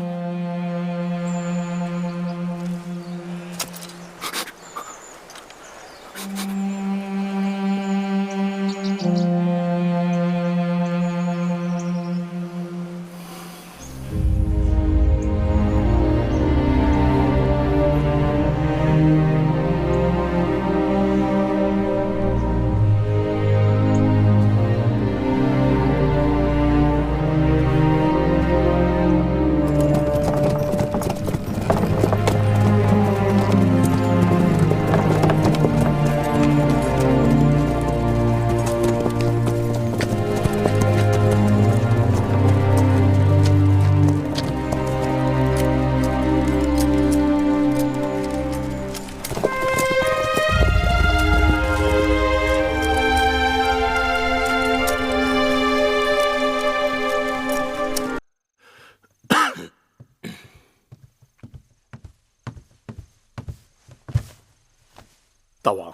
大王，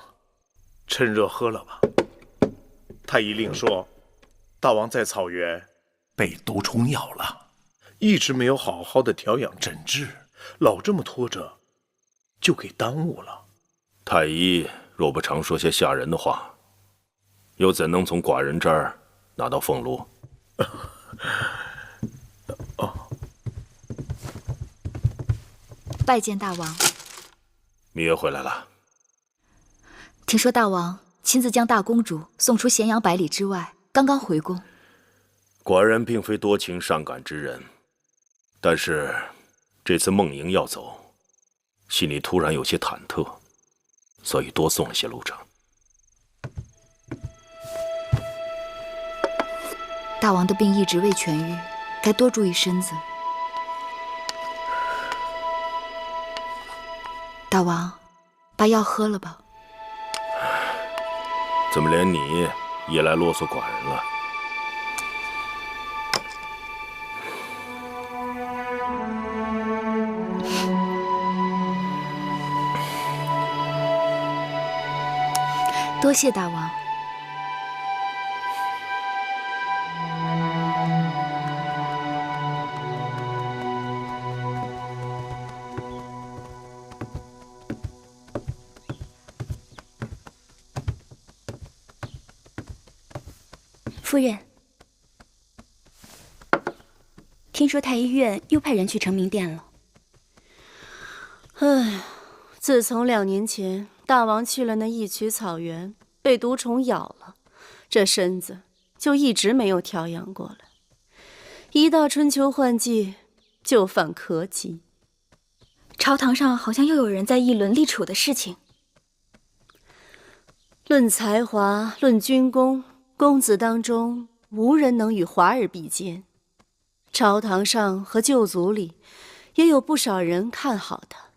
趁热喝了吧。太医令说，大王在草原被毒虫咬了，一直没有好好的调养诊治，老这么拖着，就给耽误了。太医若不常说些吓人的话，又怎能从寡人这儿拿到俸禄？拜见大王。芈月回来了。听说大王亲自将大公主送出咸阳100里之外，刚刚回宫。寡人并非多情善感之人，但是这次孟莹要走，心里突然有些忐忑，所以多送了些路程。大王的病一直未痊愈，该多注意身子。大王，把药喝了吧。怎么连你也来啰嗦寡人了？多谢大王。夫人，听说太医院又派人去成明殿了。唉，自从2年前大王去了那义渠草原，被毒虫咬了，这身子就一直没有调养过来。一到春秋换季，就犯咳疾。朝堂上好像又有人在议论立储的事情。论才华，论军功，公子当中无人能与华儿比肩。朝堂上和旧族里，也有不少人看好他。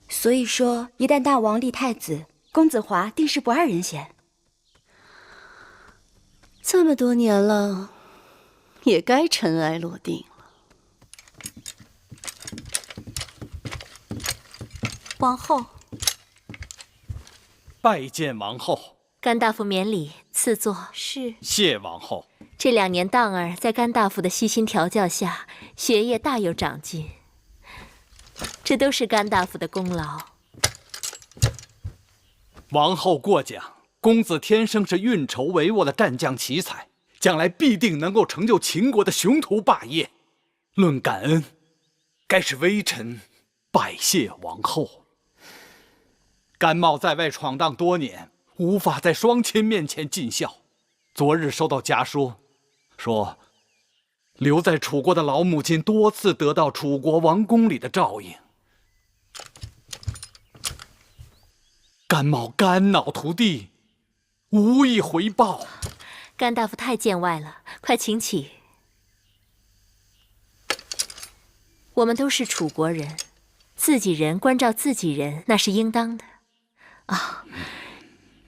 所以说，一旦大王立太子，公子华定是不二人选。这么多年了，也该尘埃落定了。王后，拜见王后。甘大夫免礼，赐座。是。谢王后。这2年，荡儿在甘大夫的悉心调教下，学业大有长进，这都是甘大夫的功劳。王后过奖，公子天生是运筹帷幄的战将奇才，将来必定能够成就秦国的雄图霸业。论感恩，该是微臣拜谢王后。甘茂在外闯荡多年，无法在双亲面前尽孝。昨日收到家书，说留在楚国的老母亲多次得到楚国王宫里的照应。甘茂肝脑涂地，无以回报。甘大夫太见外了，快请起。我们都是楚国人，自己人关照自己人，那是应当的。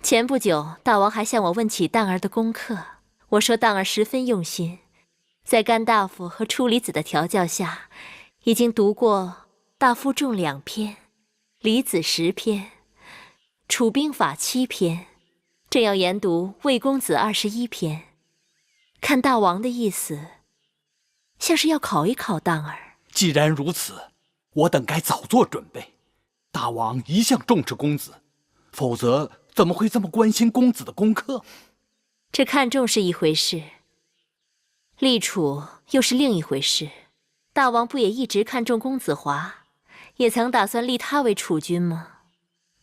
前不久，大王还向我问起荡儿的功课，我说荡儿十分用心，在甘大夫和初离子的调教下，已经读过大夫仲2篇，离子10篇，楚兵法7篇，正要研读魏公子21篇。看大王的意思，像是要考一考荡儿。既然如此，我等该早做准备。大王一向重视公子，否则怎么会这么关心公子的功课？这看重是一回事，立储又是另一回事。大王不也一直看重公子华，也曾打算立他为储君吗？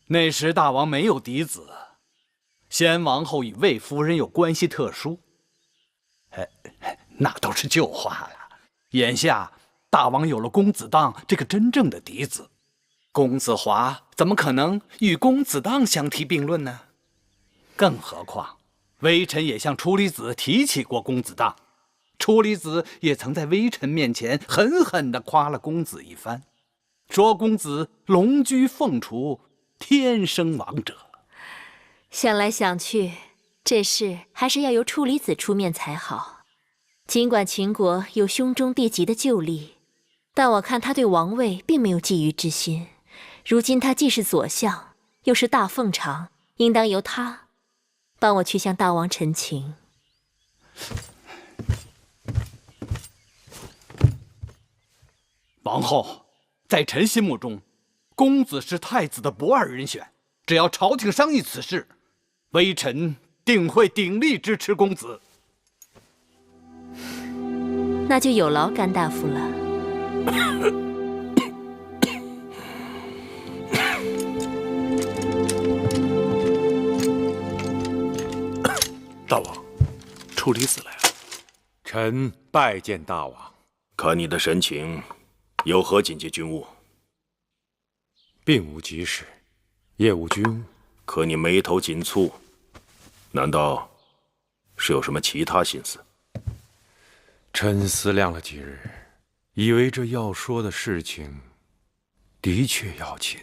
那时大王没有嫡子，先王后与魏夫人有关系特殊，那都是旧话了。眼下大王有了公子荡这个真正的嫡子，公子华怎么可能与公子荡相提并论呢？更何况，微臣也向初离子提起过公子荡，初离子也曾在微臣面前狠狠地夸了公子一番，说公子龙居凤雏，天生王者。想来想去，这事还是要由初离子出面才好。尽管秦国有兄终弟及的旧例，但我看他对王位并没有觊觎之心。如今他既是左相，又是大奉常，应当由他帮我去向大王陈情。王后，在臣心目中，公子是太子的不二人选。只要朝廷商议此事，微臣定会鼎力支持公子。那就有劳甘大夫了。大王，初离子来了。臣拜见大王。看你的神情，有何紧急军务？并无急事，业务军务。可你眉头紧蹙，难道是有什么其他心思？臣思量了几日，以为这要说的事情的确要紧。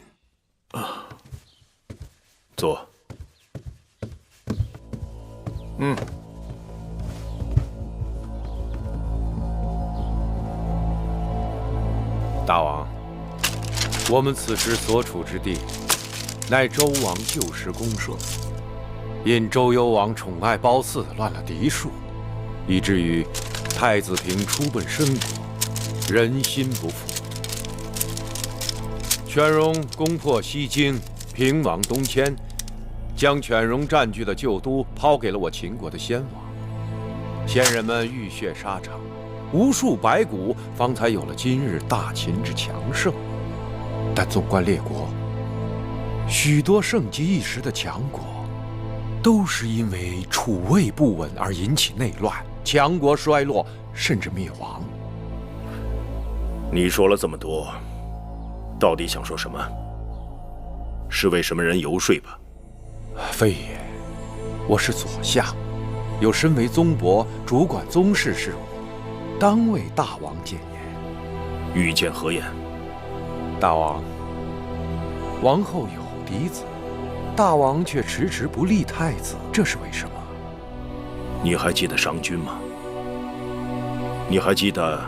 坐。大王，我们此时所处之地，乃周王旧时公社。因周幽王宠爱褒姒，乱了嫡庶，以至于太子平出奔申国，人心不服。犬戎攻破西京，平往东迁，将犬戎占据的旧都抛给了我秦国的先王。先人们浴血沙场，无数白骨，方才有了今日大秦之强盛。但纵观列国，许多盛极一时的强国，都是因为储位不稳而引起内乱，强国衰落，甚至灭亡。你说了这么多，到底想说什么？是为什么人游说吧？非也，我是左相，有身为宗伯，主管宗室事务，当为大王谏言。欲见何言？大王，王后有嫡子，大王却迟迟不立太子，这是为什么？你还记得商君吗？你还记得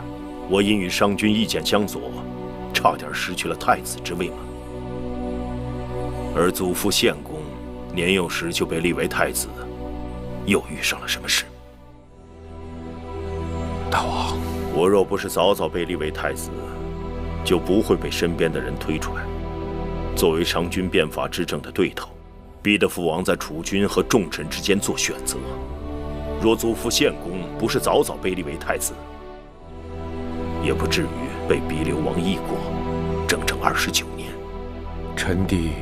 我因与商君意见相左，差点失去了太子之位吗？而祖父献公年幼时就被立为太子，又遇上了什么事？大王，我若不是早早被立为太子，就不会被身边的人推出来，作为商君变法之政的对头，逼得父王在储君和重臣之间做选择。若祖父献公不是早早被立为太子，也不至于被逼流亡异国，整整29年。臣弟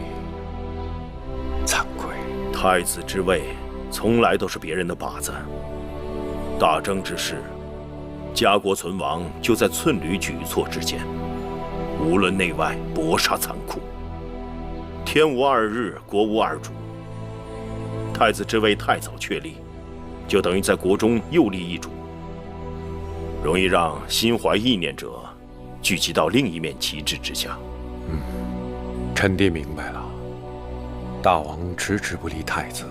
惭愧。太子之位从来都是别人的靶子，大征之事，家国存亡就在寸缕举措之间，无论内外，搏杀残酷。天无二日，国无二主。太子之位太早确立，就等于在国中又立一主，容易让心怀意念者聚集到另一面旗帜之下。臣弟明白了。大王迟迟不立太子，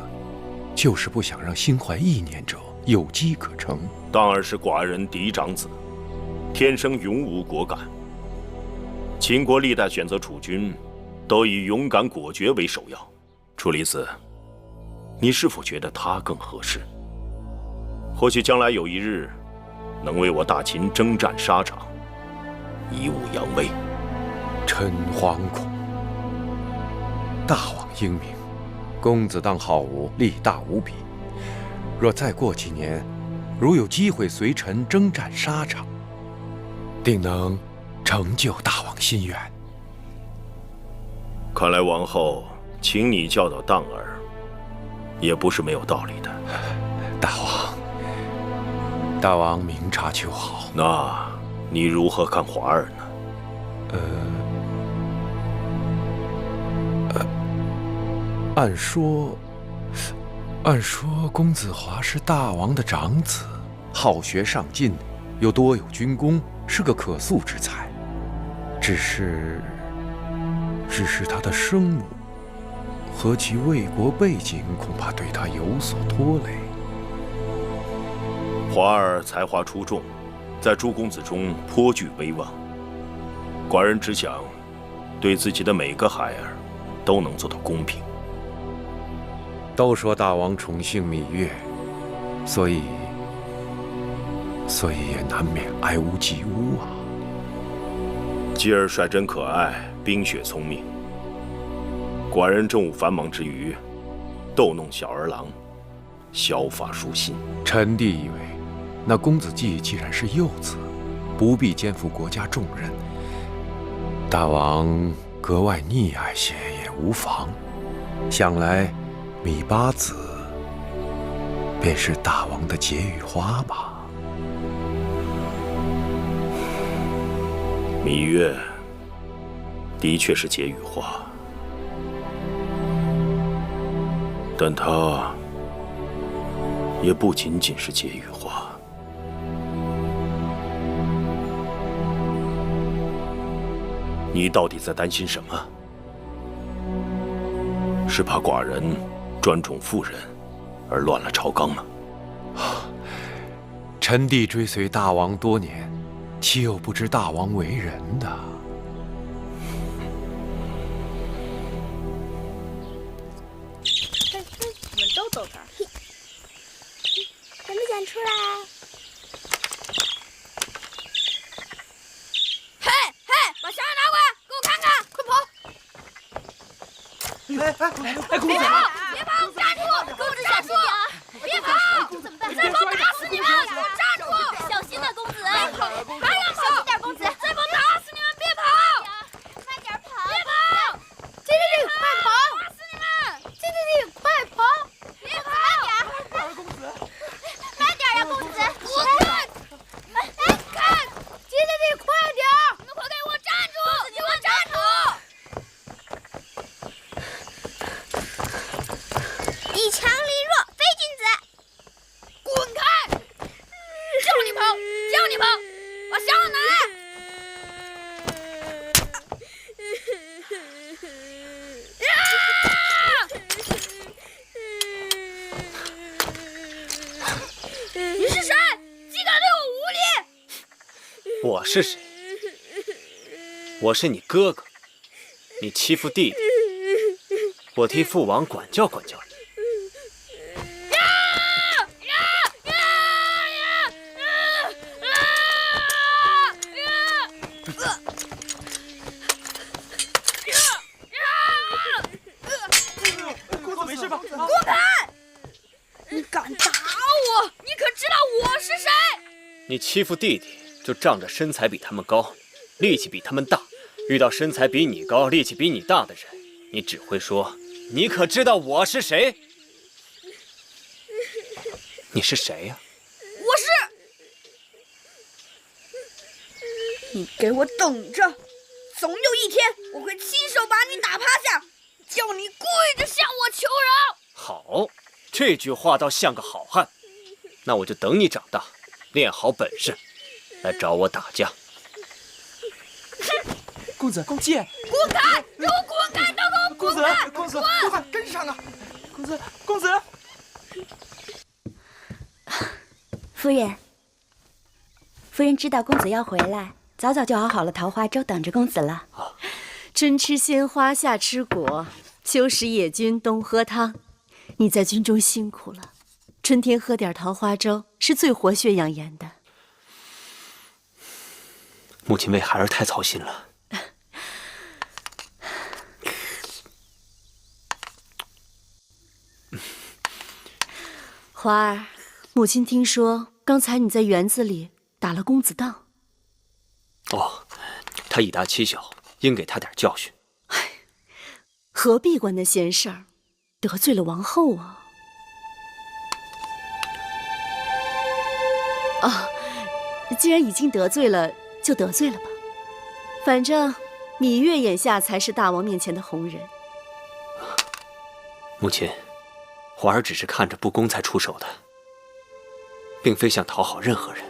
就是不想让心怀意念者有机可乘。当然是寡人嫡长子，天生勇武果敢。秦国历代选择储君，都以勇敢果决为首要。楚离子，你是否觉得他更合适？或许将来有一日，能为我大秦征战沙场，以武扬威。臣惶恐。大王英明，公子当好武，力大无比。若再过几年，如有机会随臣征战沙场，定能成就大王心愿。看来王后请你教导当儿，也不是没有道理的。大王明察秋毫。那你如何看华儿呢？按说公子华是大王的长子，好学上进，又多有军功，是个可塑之才。只是他的生母和其魏国背景，恐怕对他有所拖累。华儿才华出众，在诸公子中颇具威望。寡人只想对自己的每个孩儿都能做到公平。都说大王宠幸芈月，所以也难免爱屋及乌啊。继儿率真可爱，冰雪聪明。寡人政务繁忙之余，逗弄小儿郎，削发舒心。臣弟以为，那公子季既然是幼子，不必肩负国家重任，大王格外溺爱些也无妨。想来芈八子便是大王的解语花吧？芈月的确是解语花，但她也不仅仅是解语花。你到底在担心什么？是怕寡人专宠妇人而乱了朝纲吗？臣弟追随大王多年，岂有不知大王为人的？我们都走这儿。想不想出来？嘿，把香烟拿过来，给我看看！快跑！公子，别跑，站住！给我站住！别跑！怎么办？再跑打死你们！给我站住！小心呐，公子！别跑！还要跑！小心点，公子！再跑打死你们！别跑！慢点跑！别跑！弟，快跑！打死你们！弟，快跑！别跑！慢点！公子，慢点呀，公子！我看，看！弟，快点！你们快给我站住！给我站住！以强凌弱，非君子！滚开！叫你跑，叫你跑！把香拿来！你是谁？竟敢对我无礼！我是谁？我是你哥哥，你欺负弟弟，我替父王管教管教你。公子没事吧？滚开！你敢打我？你可知道我是谁？你欺负弟弟，就仗着身材比他们高，力气比他们大，遇到身材比你高、力气比你大的人，你只会说：“你可知道我是谁？”你是谁呀？我是。你给我等着，总有一天我会亲手把你打趴下，叫你跪着向我求饶。好，这句话倒像个好汉。那我就等你长大，练好本事，来找我打架。公子，姐，滚开！给我滚开！都给我滚开！公子，快跟上啊！公子。夫人知道公子要回来，早早就熬好了桃花粥，等着公子了。春吃鲜花，夏吃果，秋食野菌，冬喝汤。你在军中辛苦了，春天喝点桃花粥是最活血养颜的。母亲为孩儿太操心了。华儿，母亲听说刚才你在园子里打了公子当。哦，他以大欺小，应给他点教训。何必管那闲事儿？得罪了王后啊！既然已经得罪了，就得罪了吧。反正芈月眼下才是大王面前的红人。母亲，华儿只是看着不公才出手的，并非想讨好任何人。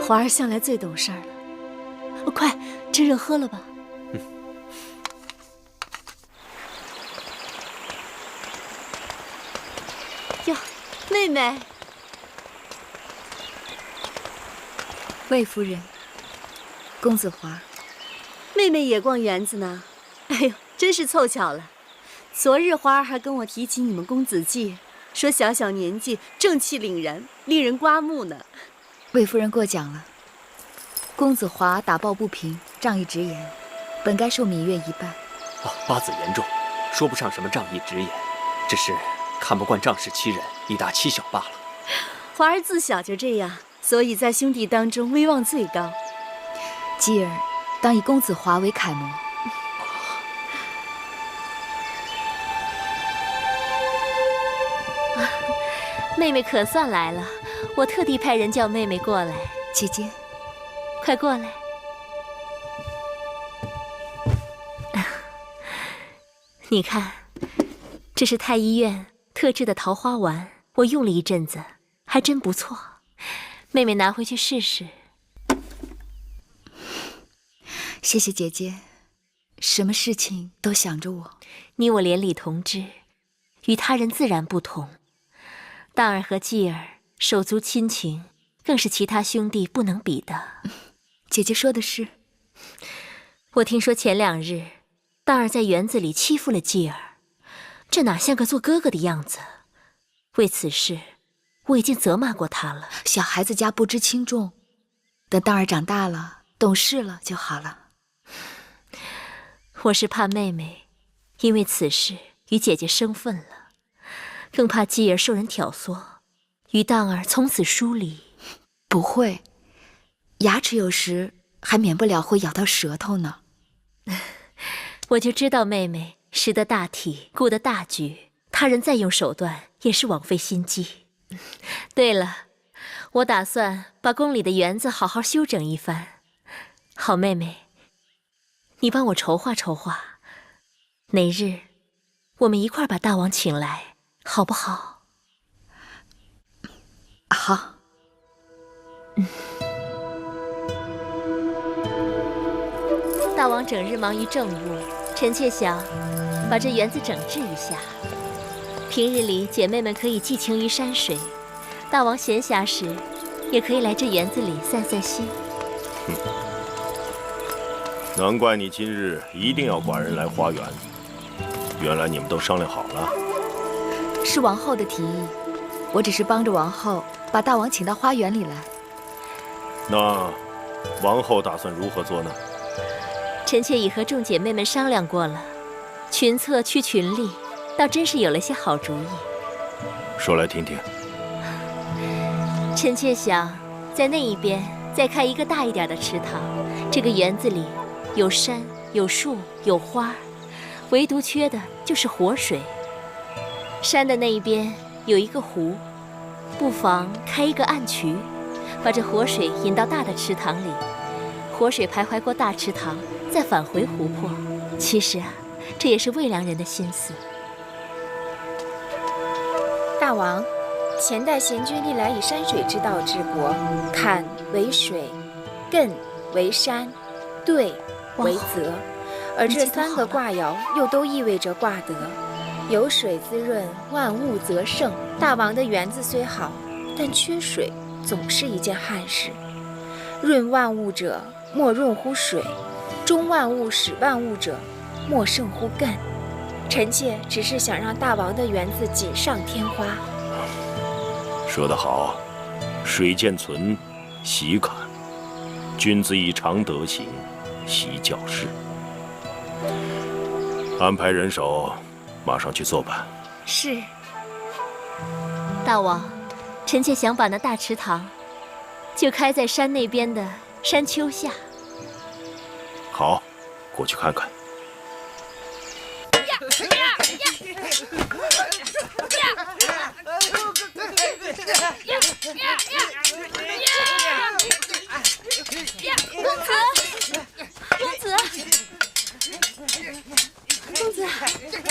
华儿向来最懂事儿了。快，趁热喝了吧。哟，妹妹。魏夫人，公子华，妹妹也逛园子呢。哎呦，真是凑巧了。昨日华儿还跟我提起你们公子季，说小小年纪正气凛然，令人刮目呢。魏夫人过奖了。公子华打抱不平，仗义直言，本该受芈月一拜。八字严重，说不上什么仗义直言，只是看不惯仗势欺人，以大欺小罢了。华儿自小就这样，所以在兄弟当中威望最高。继儿当以公子华为楷模。妹妹可算来了，我特地派人叫妹妹过来。姐姐，快过来。你看，这是太医院特制的桃花丸，我用了一阵子，还真不错。妹妹拿回去试试。谢谢姐姐。什么事情都想着我。你我连理同支，与他人自然不同。大儿和继儿手足亲情，更是其他兄弟不能比的。姐姐说的是。我听说前2日，大儿在园子里欺负了继儿，这哪像个做哥哥的样子？为此事，我已经责骂过他了。小孩子家不知轻重，等大儿长大了、懂事了就好了。我是怕妹妹因为此事与姐姐生分了，更怕继儿受人挑唆，与当儿从此疏离。不会，牙齿有时还免不了会咬到舌头呢。我就知道妹妹识得大体，顾得大局，他人再用手段也是枉费心机。对了，我打算把宫里的园子好好修整一番。好妹妹，你帮我筹划筹划，哪日我们一块把大王请来，好不好？好。大王整日忙于政务，臣妾想把这园子整治一下。平日里姐妹们可以寄情于山水，大王闲暇时也可以来这园子里散散心。难怪你今日一定要寡人来花园，原来你们都商量好了。是王后的提议，我只是帮着王后把大王请到花园里来。那王后打算如何做呢？臣妾已和众姐妹们商量过了，群策去群力，倒真是有了些好主意。说来听听。臣妾想在那一边再开一个大一点的池塘，这个园子里有山有树有花，唯独缺的就是活水。山的那一边有一个湖，不妨开一个暗渠，把这活水引到大的池塘里，活水徘徊过大池塘，再返回湖泊。其实啊，这也是魏良人的心思。大王，前代贤君历来以山水之道治国，坎为水，艮为山，兑为泽，而这3个卦爻又都意味着卦德。有水滋润，万物则盛。大王的园子虽好，但缺水总是一件憾事。润万物者，莫润乎水；中万物使万物者，莫胜乎艮。臣妾只是想让大王的园子锦上添花。说得好，水见存，习坎；君子以常德行，习教事。安排人手，马上去做吧。是。大王，臣妾想把那大池塘就开在山那边的山丘下。好，过去看看。公子，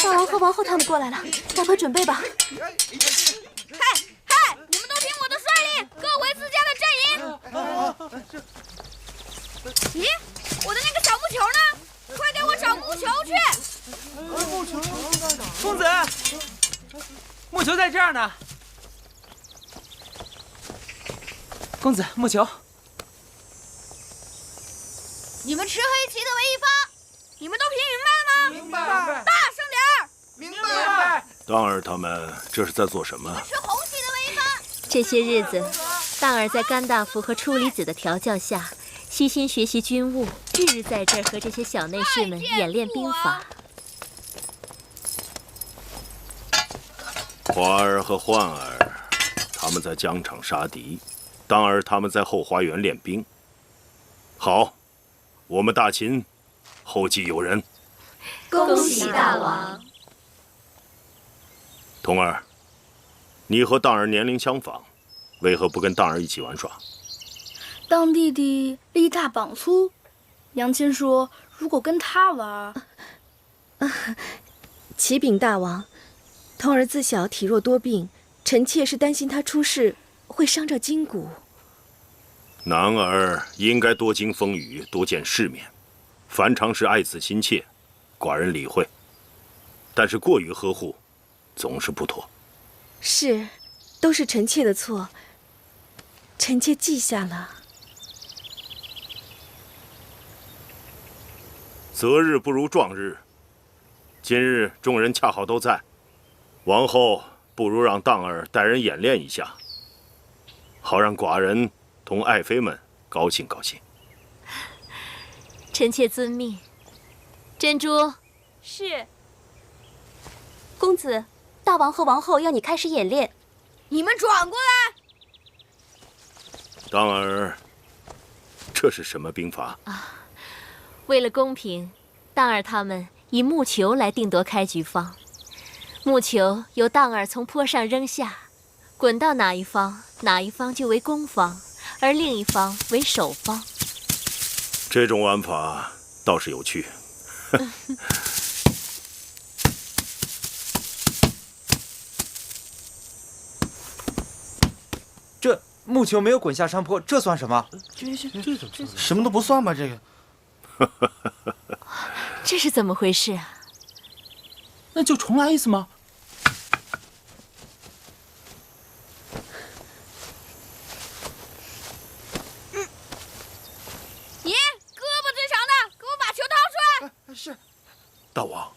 大王和王后他们过来了，赶快准备吧。嗨，你们都听我的率领，各回自家的阵营。咦，我的那个小木球呢？快给我找木球去！木球在哪？公子，木球在这儿呢。公子，木球。你们持黑旗的为一方，你们都听明白了吗？明白。大声点儿！明白。当儿他们这是在做什么？持红旗的为一方。这些日子，大儿在甘大夫和处离子的调教下，悉心学习军务，日日在这儿和这些小内侍们演练兵法。花儿和焕儿，他们在疆场杀敌，当儿他们在后花园练兵。好，我们大秦后继有人。恭喜大王！童儿，你和当儿年龄相仿，为何不跟当儿一起玩耍？当弟弟力大膀粗，娘亲说如果跟他玩，启禀大王，童儿自小体弱多病，臣妾是担心他出事会伤着筋骨。男儿应该多经风雨，多见世面，凡常是爱子心切，寡人理会。但是过于呵护，总是不妥。是，都是臣妾的错，臣妾记下了。择日不如撞日，今日众人恰好都在，王后不如让当儿带人演练一下，好让寡人同爱妃们高兴高兴。臣妾遵命。珍珠，是。公子，大王和王后要你开始演练，你们转过来。当儿，这是什么兵法？为了公平，当儿他们以木球来定夺开局方。木球由当儿从坡上扔下，滚到哪一方，哪一方就为攻方，而另一方为守方。这种玩法倒是有趣。这木球没有滚下山坡，这算什么？这什么都不算吧？这个。这是怎么回事啊？那就重来一次吗？你胳膊最长的，给我把球掏出来。是。大王。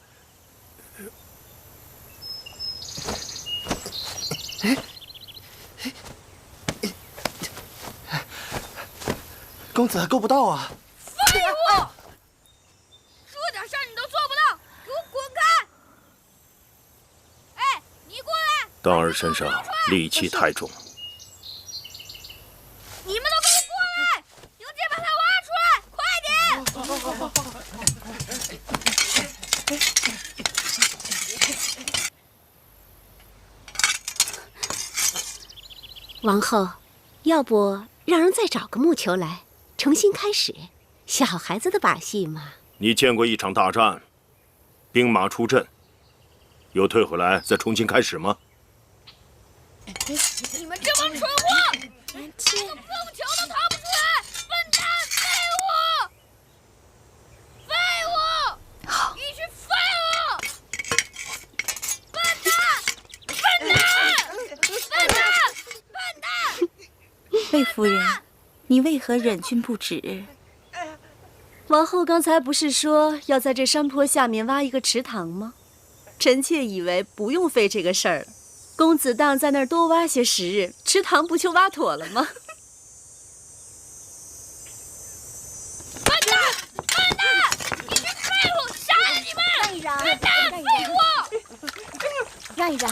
公子够不到啊！废物！这点事儿你都做不到，给我滚开！哎，你过来！当儿身上戾气太重，你们都给我过来！用劲把它挖出来，快点！王后，要不让人再找个木球来？重新开始，小孩子的把戏嘛。你见过一场大战，兵马出阵，又退回来再重新开始吗？你们这帮蠢货，连个碰球都掏不出来，笨蛋，废物！废物！好，一群废物！笨蛋！笨蛋！笨蛋！笨蛋！魏夫人。你为何忍俊不止？王后刚才不是说要在这山坡下面挖一个池塘吗？臣妾以为不用费这个事儿了。公子当在那儿多挖些时日，池塘不就挖妥了吗？笨蛋！笨蛋！一群废物！杀了你们！让一让！笨蛋！废物！让一让！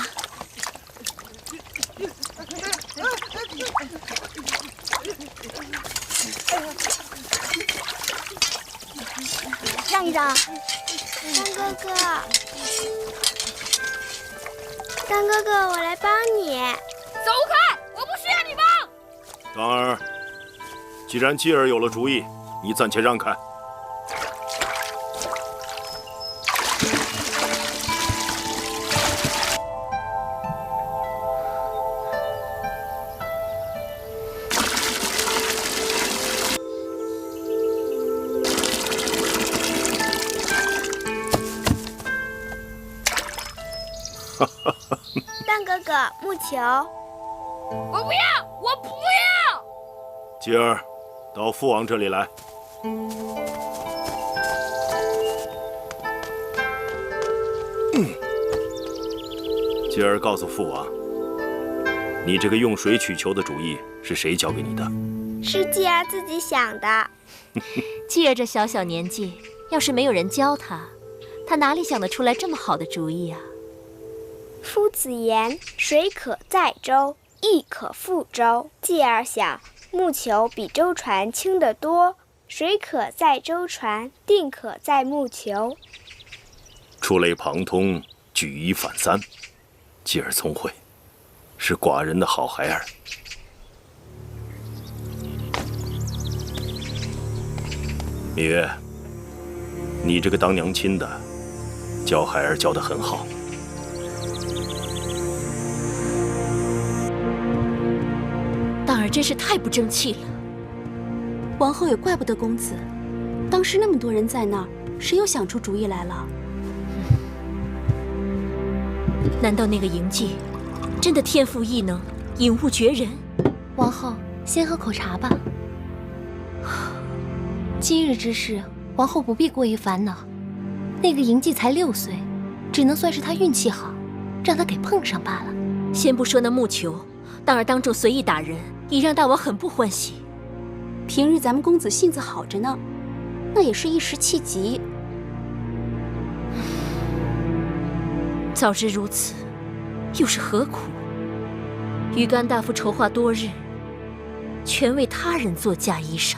让一让！干哥哥，干哥哥，我来帮你。走开！我不需要你帮。当儿，既然继儿有了主意，你暂且让开。蛋哥哥，木球。我不要，我不要。继儿，到父王这里来。继儿告诉父王，你这个用水取球的主意是谁教给你的？是继儿自己想的。继儿这小小年纪，要是没有人教他，他哪里想得出来这么好的主意啊？夫子言：水可载舟，亦可覆舟。继儿想，木球比舟船轻得多，水可载舟船，定可载木球。触类旁通，举一反三，继儿聪慧，是寡人的好孩儿。芈月，你这个当娘亲的，教孩儿教得很好。当儿真是太不争气了。王后也怪不得公子，当时那么多人在那儿，谁又想出主意来了？难道那个嬴稷真的天赋异能，引物绝人？王后，先喝口茶吧。今日之事，王后不必过于烦恼。那个嬴稷才6岁，只能算是他运气好，让他给碰上罢了。先不说那木球，当儿当众随意打人，已让大王很不欢喜。平日咱们公子性子好着呢，那也是一时气急。早知如此，又是何苦？于甘大夫筹划多日，全为他人做嫁衣裳。